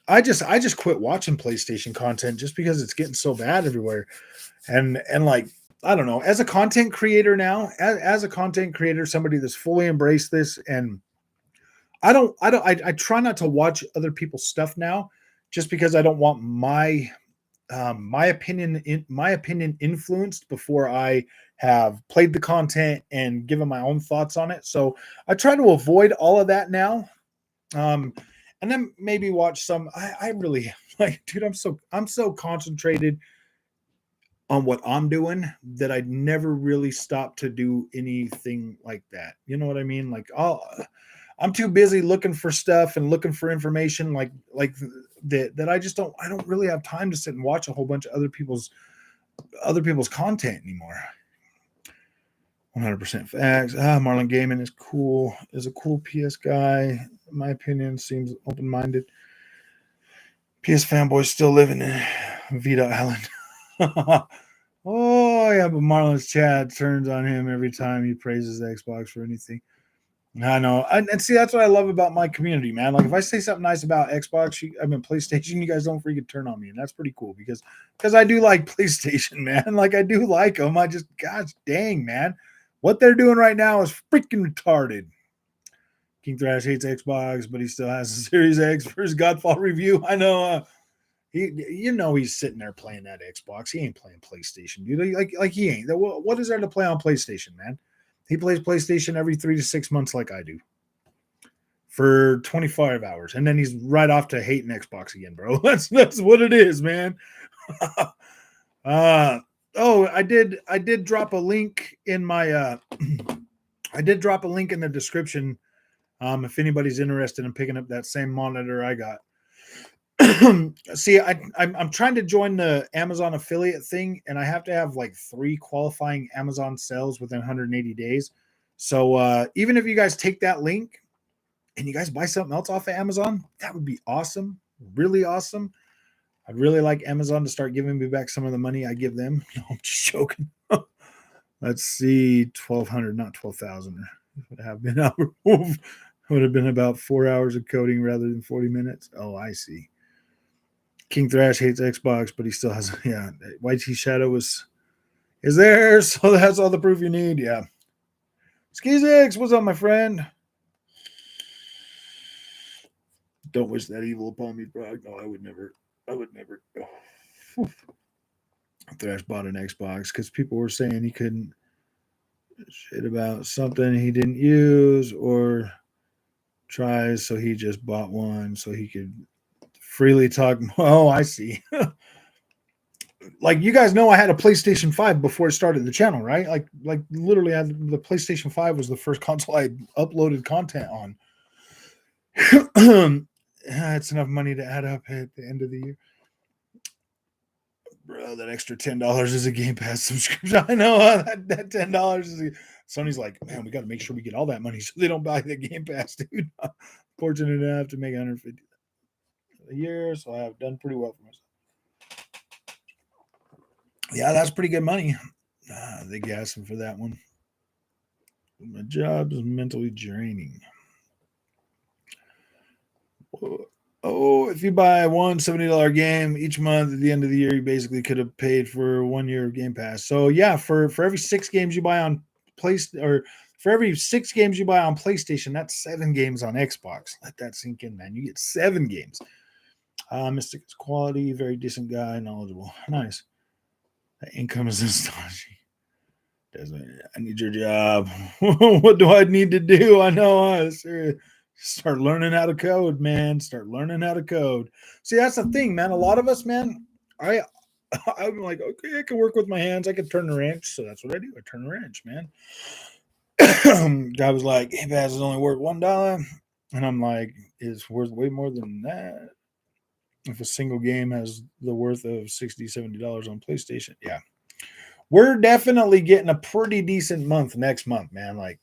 I just quit watching PlayStation content just because it's getting so bad everywhere. And like I don't know, as a content creator now, as a content creator, somebody that's fully embraced this, and I try not to watch other people's stuff now, just because I don't want my opinion influenced before I have played the content and given my own thoughts on it. So I try to avoid all of that now. Um, and then maybe watch some. I really like, dude. I'm so concentrated on what I'm doing that I never really stop to do anything like that. You know what I mean? Like, I'm too busy looking for stuff and looking for information like that I don't really have time to sit and watch a whole bunch of other people's content anymore. 100% facts. Marlon Gaiman is cool. Is a cool PS guy. In my opinion, seems open-minded. PS fanboys still living in Vita Island. Oh yeah, but Marlon's chat turns on him every time he praises Xbox for anything. I know, and see that's what I love about my community, man. Like if I say something nice about Xbox, PlayStation, you guys don't freaking turn on me, and that's pretty cool because I do like PlayStation, man. Like I do like them. I just, gosh dang, man, what they're doing right now is freaking retarded. King Thrash hates Xbox, but he still has a Series X for his Godfall review. I know. He's sitting there playing that Xbox. He ain't playing PlayStation, dude. Like he ain't. What is there to play on PlayStation, man? He plays PlayStation every 3 to 6 months, like I do, for 25 hours, and then he's right off to hating Xbox again, bro. That's what it is, man. I did drop a link in my I did drop a link in the description. If anybody's interested in picking up that same monitor I got. See, I'm trying to join the Amazon affiliate thing, and I have to have like 3 qualifying Amazon sales within 180 days. So even if you guys take that link and you guys buy something else off of Amazon, that would be awesome, really awesome. I'd really like Amazon to start giving me back some of the money I give them. No, I'm just joking. Let's see, 1,200, not 12,000. Would have been would have been about 4 hours of coding rather than 40 minutes. Oh, I see. King Thrash hates Xbox, but he still has, yeah. White T Shadow is there, so that's all the proof you need. Yeah. Skizix, what's up, my friend? Don't wish that evil upon me, bro. No, I would never. Oh. Thrash bought an Xbox because people were saying he couldn't shit about something he didn't use or try, so he just bought one so he could freely talk. Oh, I see. like you guys know I had a PlayStation 5 before I started the channel, right? Like literally the PlayStation 5 was the first console I uploaded content on. It's enough money to add up at the end of the year. Bro, that extra $10 is a Game Pass subscription. I know that $10 is Sony's like, man, we got to make sure we get all that money so they don't buy the Game Pass, dude. Fortunate enough to make 150 a year, so I have done pretty well for myself. Yeah, that's pretty good money. They gas him for that one. My job is mentally draining. Oh, if you buy one $70 game each month at the end of the year, you basically could have paid for 1 year of Game Pass. So yeah, for every 6 games you buy on for every 6 games you buy on PlayStation, that's 7 games on Xbox. Let that sink in, man. You get 7 games. Mystic is quality, very decent guy, knowledgeable. Nice. The income is astonishing. I need your job. What do I need to do? I know. Start learning how to code, man. Start learning how to code. See, that's the thing, man. A lot of us, man, I'm like, okay, I can work with my hands. I can turn a wrench. So that's what I do. I turn a wrench, man. Guy was like, Game Pass is only worth $1. And I'm like, it's worth way more than that. If a single game has the worth of $60, $70 on PlayStation, yeah. We're definitely getting a pretty decent month next month, man. Like,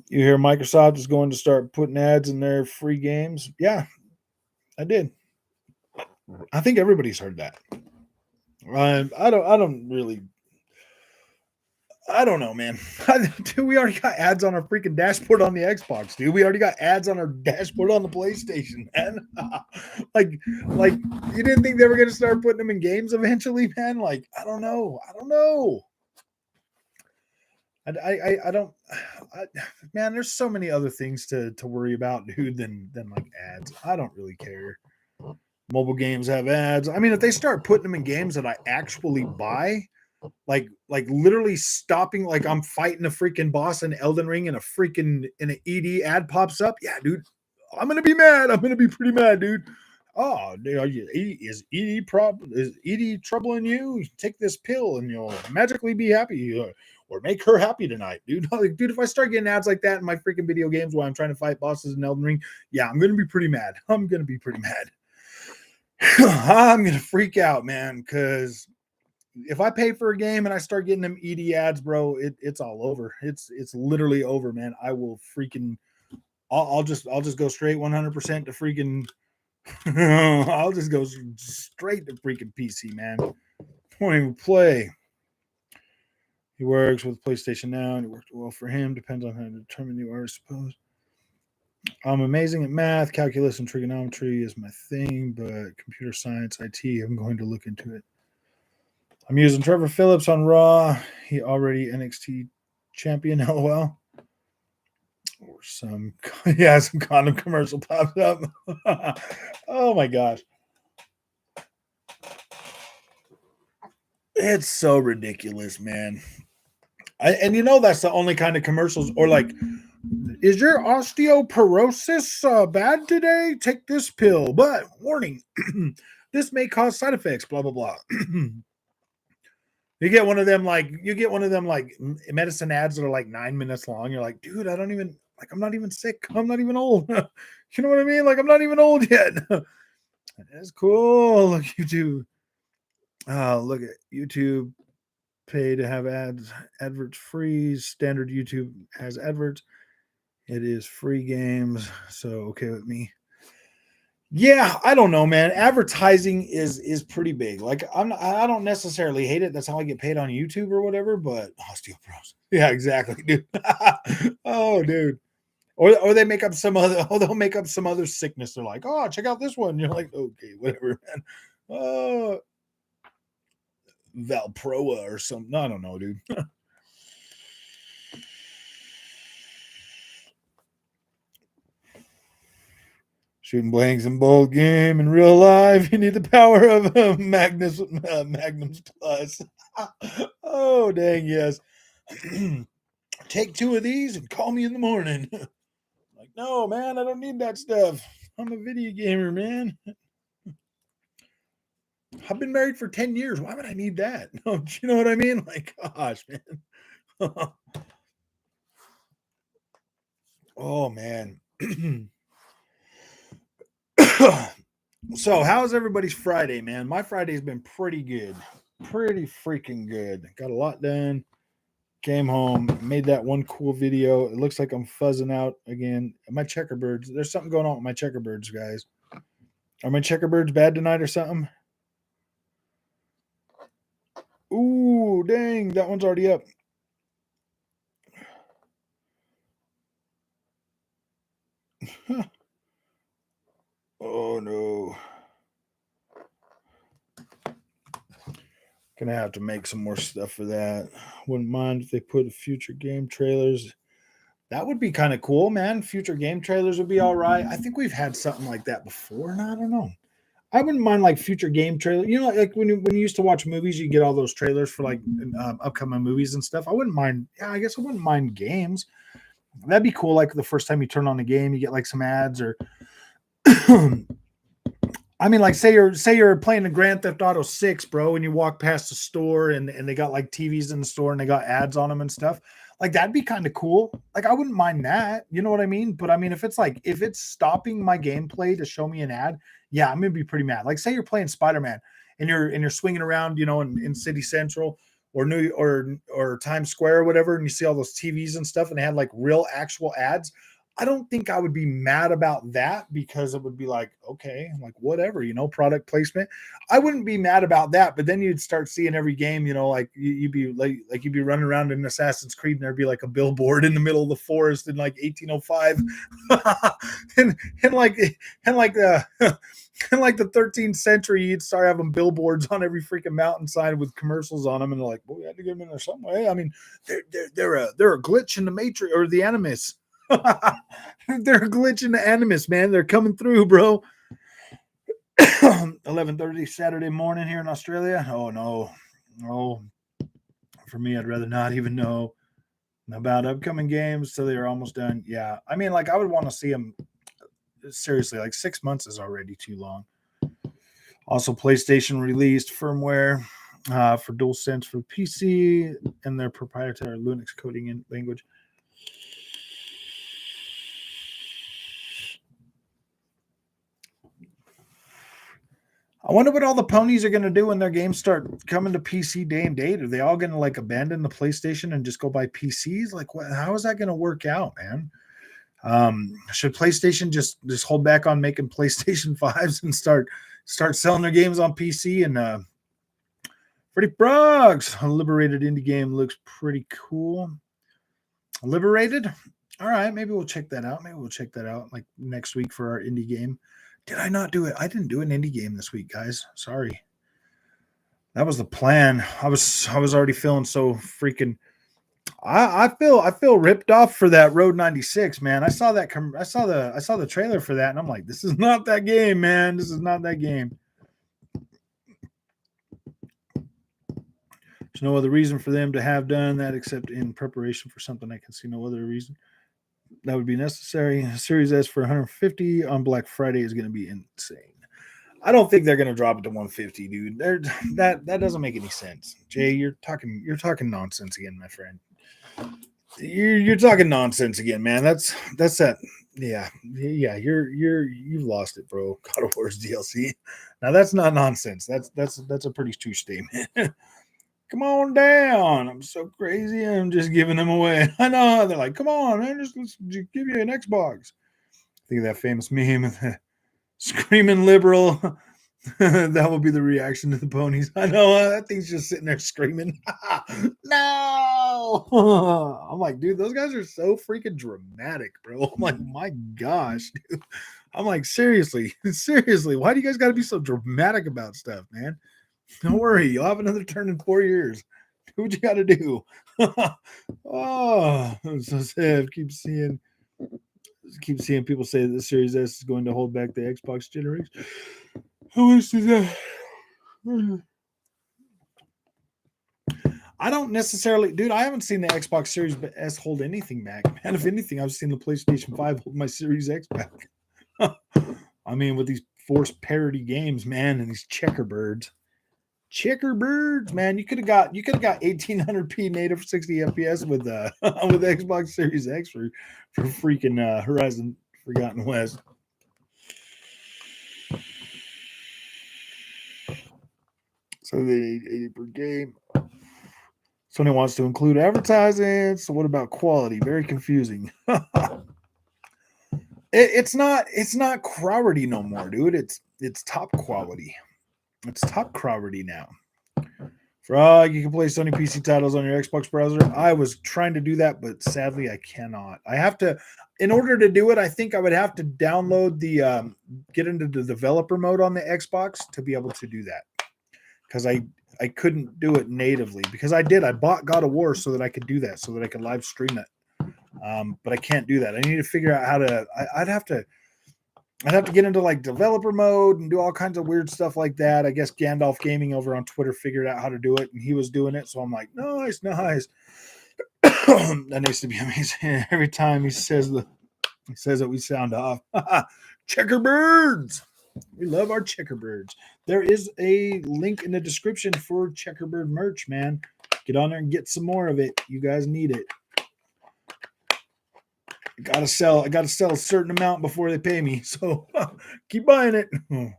you hear Microsoft is going to start putting ads in their free games. Yeah, I did. I think everybody's heard that. I don't know, man. Dude, we already got ads on our freaking dashboard on the Xbox, dude. We already got ads on our dashboard on the PlayStation, man. like you didn't think they were going to start putting them in games eventually, man? Like, I don't know. I don't, man. There's so many other things to worry about, dude, than like ads. I don't really care. Mobile games have ads. I mean, if they start putting them in games that I actually buy, like literally stopping, like I'm fighting a freaking boss in Elden Ring and an ED ad pops up. Yeah, dude, I'm gonna be mad. I'm gonna be pretty mad, dude. Oh, is ED troubling you? Take this pill and you'll magically be happy, or make her happy tonight, dude. Like, dude, if I start getting ads like that in my freaking video games while I'm trying to fight bosses in Elden Ring, yeah, I'm gonna be pretty mad. I'm gonna freak out, man, because if I pay for a game and I start getting them ED ads, bro, it's all over. It's literally over, man. I will freaking, I'll just go straight 100% to freaking, I'll just go straight to freaking PC, man. Won't even play. He works with PlayStation Now, and it worked well for him. Depends on how determined you are, I suppose. I'm amazing at math, calculus, and trigonometry is my thing, but computer science, IT, I'm going to look into it. I'm using Trevor Phillips on Raw. He already NXT champion, lol. Or some condom commercial popped up. Oh my gosh. It's so ridiculous, man. And you know that's the only kind of commercials, or like, is your osteoporosis bad today? Take this pill, but warning, this may cause side effects, blah, blah, blah. You get one of them like medicine ads that are like 9 minutes long. You're like, dude, I'm not even sick. I'm not even old. You know what I mean? Like, I'm not even old yet. That's cool. Look, YouTube. Look at YouTube. Pay to have adverts free. Standard YouTube has adverts. It is free games, so okay with me. Yeah, I don't know, man. Advertising is pretty big. Like, I don't necessarily hate it. That's how I get paid on YouTube or whatever. But osteoporosis, yeah, exactly, dude. Oh, dude. Or they make up they'll make up some other sickness. They're like, oh, check out this one. You're like, okay, whatever, man. Oh, Valproa or something. I don't know, dude. Shooting blanks in bold game in real life. You need the power of Magnum's Plus. Oh, dang, yes. Take 2 of these and call me in the morning. Like, no, man, I don't need that stuff. I'm a video gamer, man. I've been married for 10 years. Why would I need that? No, do you know what I mean? Like, gosh, man. Oh, man. So, how's everybody's Friday, man? My Friday's been pretty good. Pretty freaking good. Got a lot done. Came home, made that one cool video. It looks like I'm fuzzing out again. My checkerbirds. There's something going on with my checkerbirds, guys. Are my checkerbirds bad tonight or something? Ooh, dang, that one's already up. Oh no. Gonna have to make some more stuff for that. Wouldn't mind if they put future game trailers. That would be kind of cool, man. Future game trailers would be all right. I think we've had something like that before, and I don't know. I wouldn't mind like future game trailer. You know, like when you used to watch movies, you get all those trailers for like upcoming movies and stuff. I wouldn't mind. Yeah, I guess I wouldn't mind games. That'd be cool. Like the first time you turn on the game, you get like some ads or. I mean, like say you're playing a Grand Theft Auto 6, bro, and you walk past the store and they got like TVs in the store and they got ads on them and stuff. Like that'd be kind of cool. Like I wouldn't mind that. You know what I mean? But I mean, if it's stopping my gameplay to show me an ad, yeah, I'm gonna be pretty mad. Like say you're playing Spider-Man and you're swinging around, you know, in City Central or New or Times Square or whatever, and you see all those TVs and stuff, and they had like real actual ads. I don't think I would be mad about that because it would be like, okay, like whatever, you know, product placement. I wouldn't be mad about that, but then you'd start seeing every game, you know, like you'd be like you'd be running around in Assassin's Creed and there'd be like a billboard in the middle of the forest in like 1805, and like and like the in like the 13th century, you'd start having billboards on every freaking mountainside with commercials on them, and they're like, well, we had to get them in there some way. I mean, they're a glitch in the Matrix or the Animus. They're glitching the Animus, man. They're coming through, bro. 11:30 Saturday morning here in Australia. Oh no. Oh, for me, I'd rather not even know about upcoming games till they're almost done. Yeah. I mean, like I would want to see them seriously. Like 6 months is already too long. Also, PlayStation released firmware for DualSense for PC and their proprietary Linux coding language. I wonder what all the ponies are going to do when their games start coming to PC day and date. Are they all going to like abandon the PlayStation and just go buy PCs? Like, what? How is that going to work out, man? Should PlayStation just hold back on making PlayStation 5s and start selling their games on PC? And Pretty Frogs, a Liberated indie game, looks pretty cool. Liberated? All right, maybe we'll check that out. Maybe we'll check that out like next week for our indie game. Did I not do it? I didn't do an indie game this week, guys. Sorry. That was the plan. I was already feeling so freaking. I feel ripped off for that Road 96, man. I saw the trailer for that, and I'm like, this is not that game, man. This is not that game. There's no other reason for them to have done that except in preparation for something. I can see no other reason that would be necessary. Series S for 150 on Black Friday is going to be insane. I don't think they're going to drop it to 150, dude. That doesn't make any sense. Jay, you're talking nonsense again, my friend. You're talking nonsense again, man. That's that. Yeah. You've lost it, bro. God of War's DLC. Now that's not nonsense. That's a pretty true statement. Come on down. I'm so crazy. I'm just giving them away. I know. They're like, come on, man. Let's give you an Xbox. Think of that famous meme, screaming liberal. That will be the reaction to the ponies. I know that thing's just sitting there screaming. No. I'm like, dude, those guys are so freaking dramatic, bro. I'm like, my gosh, dude. I'm like, seriously, why do you guys got to be so dramatic about stuff, man? Don't worry, you'll have another turn in 4 years. Do what you got to do. Oh, I'm so sad. Keep seeing people say that the Series S is going to hold back the Xbox generation. How much is that? I don't necessarily, dude. I haven't seen the Xbox Series S hold anything back, man. If anything, I've seen the PlayStation 5 hold my Series X back. I mean, with these forced parody games, man, and these checkerbirds. Checkerbirds, man. You could have got 1800p native 60 FPS with with Xbox Series X for freaking Horizon Forgotten West. So they need 80 per game. Sony wants to include advertising. So what about quality? Very confusing. It's not quality no more, dude. It's top quality. It's top quality now. Frog, you can play Sony PC titles on your Xbox browser. I was trying to do that, but sadly I cannot. I have to, in order to do it, I think I would have to download the get into the developer mode on the Xbox to be able to do that. Because I couldn't do it natively. Because I bought God of War so that I could do that, so that I could live stream it. But I can't do that. I need to figure out how to. I'd have to get into like developer mode and do all kinds of weird stuff like that. I guess Gandalf Gaming over on Twitter figured out how to do it, and he was doing it. So I'm like, nice. That needs to be amazing. Every time he says that we sound off. Checkerbirds. We love our checkerbirds. There is a link in the description for checkerbird merch, man. Get on there and get some more of it. You guys need it. I gotta sell a certain amount before they pay me. So keep buying it,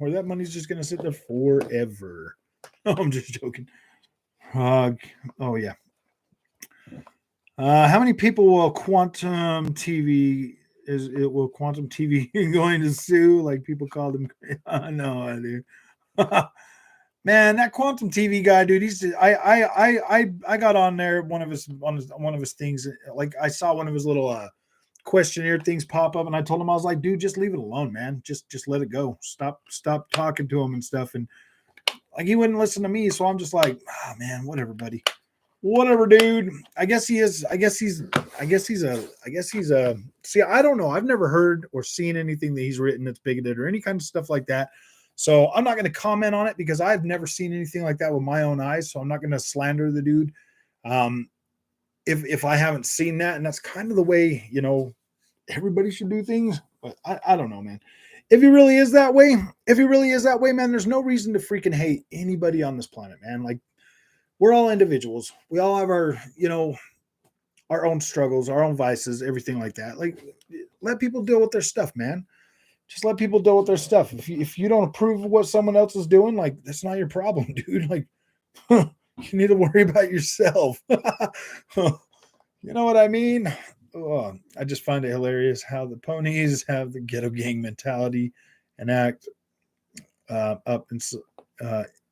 or that money's just gonna sit there forever. I'm just joking. Oh yeah. How many people will Quantum TV will Quantum TV going to sue? Like people call them. No, I do. Man, that Quantum TV guy, dude. I got on there one of his things. Like I saw one of his little questionnaire things pop up, and I told him, I was like, dude, just leave it alone, man. Just let it go. Stop talking to him and stuff. And like he wouldn't listen to me, so I'm just like, oh man, whatever, buddy. Whatever, dude. I guess he's a see, I don't know. I've never heard or seen anything that he's written that's bigoted or any kind of stuff like that. So I'm not going to comment on it because I've never seen anything like that with my own eyes. So I'm not going to slander the dude. If I haven't seen that, and that's kind of the way, everybody should do things. But I don't know, man. If he really is that way, man, there's no reason to freaking hate anybody on this planet, man. Like, we're all individuals. We all have our, our own struggles, our own vices, everything like that. Like, let people deal with their stuff, man. Just let people deal with their stuff. If you don't approve of what someone else is doing, like, that's not your problem, dude. Like, you need to worry about yourself. You know what I mean? Oh, I just find it hilarious how the ponies have the ghetto gang mentality and act up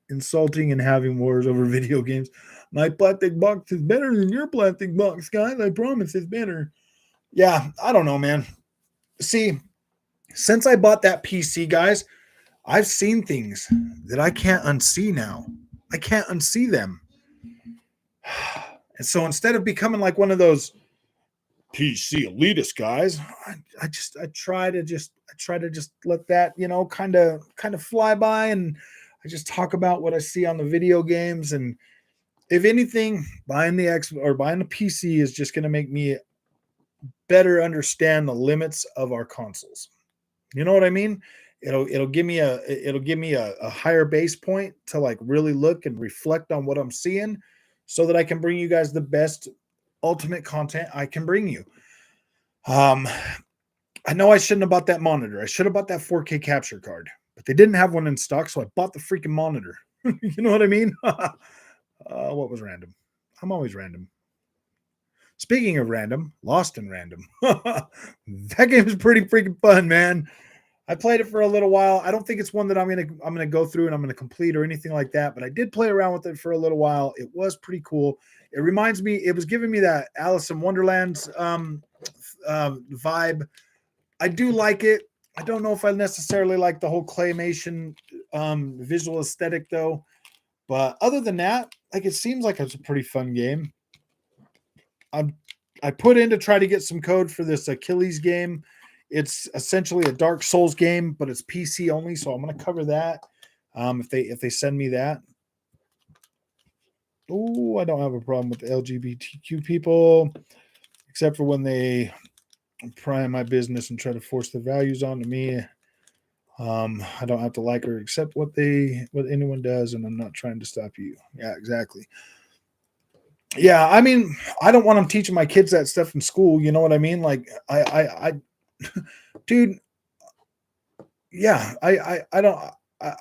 insulting and having wars over video games. My plastic box is better than your plastic box, guys. I promise it's better. Yeah, I don't know, man. See, since I bought that PC, guys, I've seen things that I can't unsee now. I can't unsee them. And so instead of becoming like one of those PC elitist guys, I try to just let that, kind of fly by, and I just talk about what I see on the video games. And if anything, buying the X or buying the PC is just going to make me better understand the limits of our consoles. You know what I mean? It'll give me a higher base point to like really look and reflect on what I'm seeing, so that I can bring you guys the best ultimate content I can bring you. I know I shouldn't have bought that monitor. I should have bought that 4K capture card, but they didn't have one in stock, so I bought the freaking monitor. You know what I mean? What was random? I'm always random. Speaking of random, Lost in Random. That game is pretty freaking fun, man. I played it for a little while. I don't think it's one that I'm gonna go through and I'm gonna complete or anything like that, but I did play around with it for a little while. It was pretty cool. It reminds me, it was giving me that Alice in Wonderland's vibe. I do like it. I don't know if I necessarily like the whole claymation visual aesthetic though. But other than that, like, it seems like it's a pretty fun game. I put in to try to get some code for this Achilles game. It's essentially a Dark Souls game, but it's PC only, so I'm going to cover that if they send me that. Oh, I don't have a problem with the LGBTQ people, except for when they pry my business and try to force their values onto me. I don't have to like or accept what anyone does, and I'm not trying to stop you. Yeah, exactly. Yeah, I mean, I don't want them teaching my kids that stuff in school. You know what I mean? Like, dude, yeah, I don't,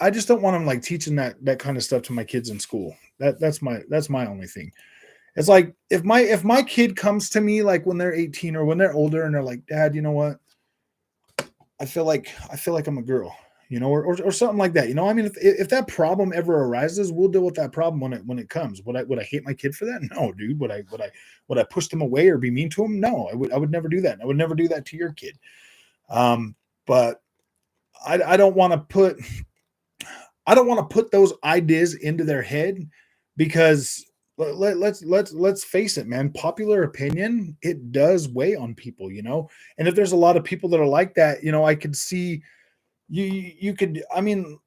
I just don't want them like teaching that kind of stuff to my kids in school. That's my only thing. It's like if my kid comes to me like when they're 18 or when they're older and they're like, Dad, you know what? I feel like I'm a girl, or something like that. I mean, if that problem ever arises, we'll deal with that problem when it comes. Would I hate my kid for that? No, dude. Would I push them away or be mean to them? No, I would never do that. I would never do that to your kid. But I don't want to put those ideas into their head because let's face it, man. Popular opinion, it does weigh on people. And if there's a lot of people that are like that, I could see you could. I mean,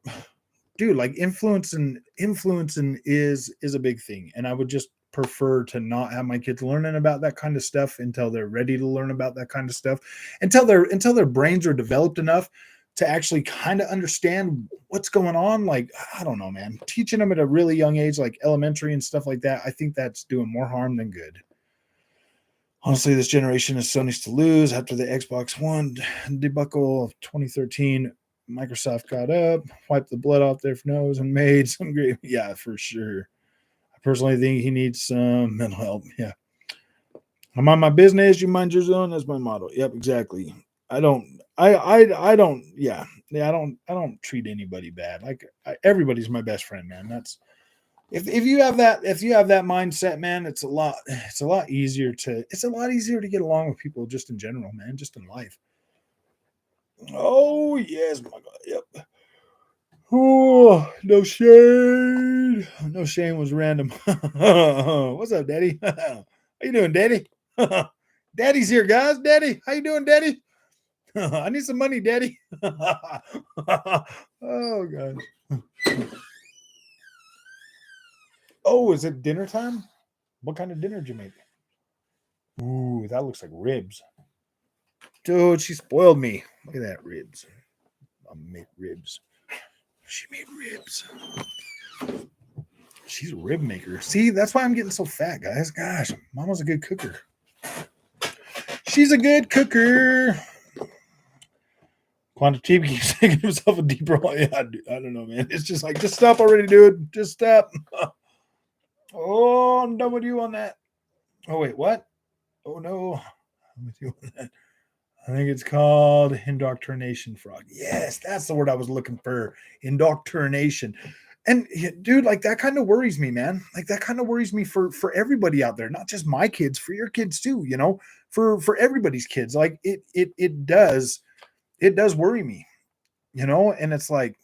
dude, like influencing is a big thing, and I would just prefer to not have my kids learning about that kind of stuff until they're ready to learn about that kind of stuff, until their brains are developed enough to actually kind of understand what's going on. Like, I don't know, man, teaching them at a really young age, like elementary and stuff like that, I think that's doing more harm than good. Honestly, this generation is Sony's to lose. After the Xbox One debacle of 2013, Microsoft got up, wiped the blood off their nose, and made some great. Yeah, for sure. I personally think he needs some mental help. Yeah. I mind my business, you mind your own. That's my motto. Yep, exactly. I don't. I don't. Yeah. Yeah. I don't treat anybody bad. Like everybody's my best friend, man. That's if you have that mindset, man, it's a lot easier to get along with people just in general, man, just in life. Oh yes, my God, yep. Oh, no shade. No shame was random. What's up, Daddy? How you doing, Daddy? Daddy's here, guys. Daddy, how you doing, Daddy? I need some money, Daddy. Oh God. Oh, is it dinner time? What kind of dinner did you make? Ooh, that looks like ribs. Dude, she spoiled me. Look at that ribs. I'll make ribs. She made ribs. She's a rib maker. See, that's why I'm getting so fat, guys. Gosh, Mama's a good cooker. She's a good cooker. Quantum Cheap keeps taking himself a deep roll. Yeah, I don't know, man. It's just like, just stop already, dude. Just stop. Oh, I'm done with you on that. Oh, wait, what? Oh, no. I'm with you on that. I think it's called indoctrination frog. Yes, that's the word I was looking for. Indoctrination. And dude, like that kind of worries me, man. Like that kind of worries me for everybody out there, not just my kids, for your kids too, for everybody's kids. Like it does worry me, and it's like,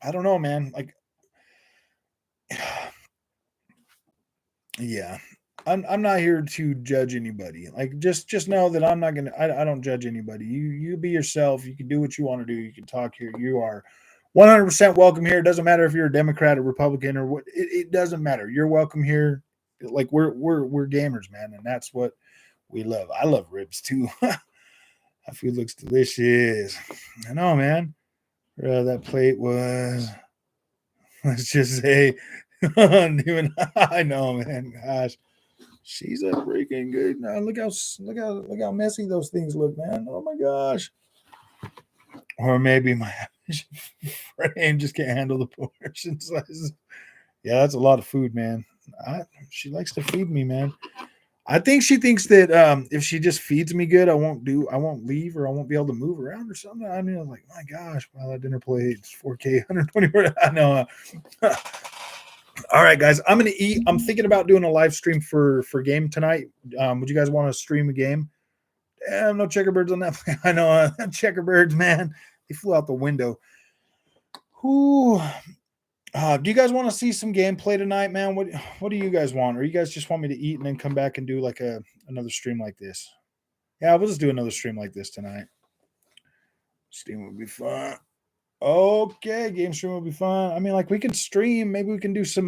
I don't know, man. Like yeah. I'm not here to judge anybody. Like just know that I'm not gonna I don't judge anybody. You be yourself. You can do what you want to do. You can talk here. You are 100% welcome here. It doesn't matter if you're a Democrat or Republican or what. It doesn't matter. You're welcome here. Like we're gamers, man, and that's what we love. I love ribs too. That food looks delicious. I know, man. That plate was. Let's just say, even I know, man. Gosh. She's a freaking good. Now look how messy those things look, man. Oh my gosh. Or maybe my frame just can't handle the portion sizes. Yeah, that's a lot of food, man. She likes to feed me, man. I think she thinks that if she just feeds me good, I won't leave, or I won't be able to move around or something. I mean, I'm like, my gosh, wow, that dinner plate is 4K, 120. I know. All right, guys, I'm gonna eat. I'm thinking about doing a live stream for game tonight. Would you guys want to stream a game? No checkerbirds on that. I know checkerbirds, man. They flew out the window. Who? Do you guys want to see some gameplay tonight, man? What do you guys want? Or you guys just want me to eat and then come back and do like another stream like this? Yeah, we'll just do another stream like this tonight. Stream would be fun. Okay, game stream will be fun. I mean, like we can stream. Maybe we can do some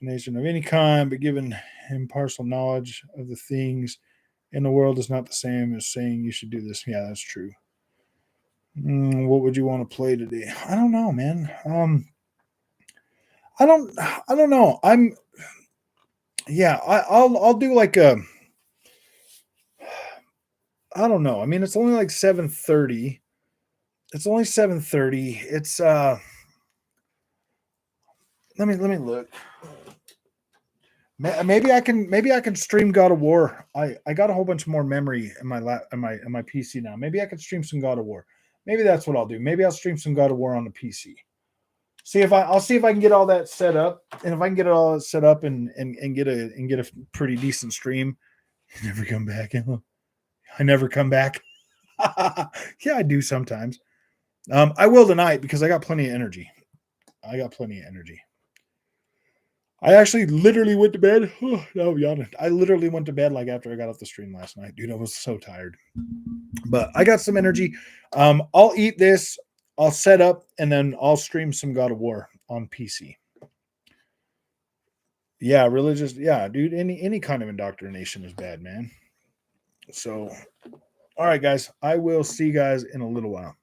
nation of any kind, but given impartial knowledge of the things in the world is not the same as saying you should do this. Yeah, that's true. What would you want to play today? I don't know, man. I don't know. I'll do like a, I don't know. I mean, it's only like 7:30. It's only 7:30. It's let me look. Maybe I can stream God of War. I got a whole bunch more memory in my PC now. Maybe I can stream some God of War. Maybe that's what I'll do. Maybe I'll stream some God of War on the PC. I'll see if I can get all that set up, and if I can get it all set up and get a pretty decent stream. Never come back. I never come back. Yeah, I do sometimes. I will tonight because I got plenty of energy. I got plenty of energy. I actually literally went to bed. Oh, no, yawning. I literally went to bed like after I got off the stream last night. Dude, I was so tired. But I got some energy. I'll eat this, I'll set up, and then I'll stream some God of War on PC. Yeah, religious. Yeah, dude, any kind of indoctrination is bad, man. So, all right, guys. I will see you guys in a little while.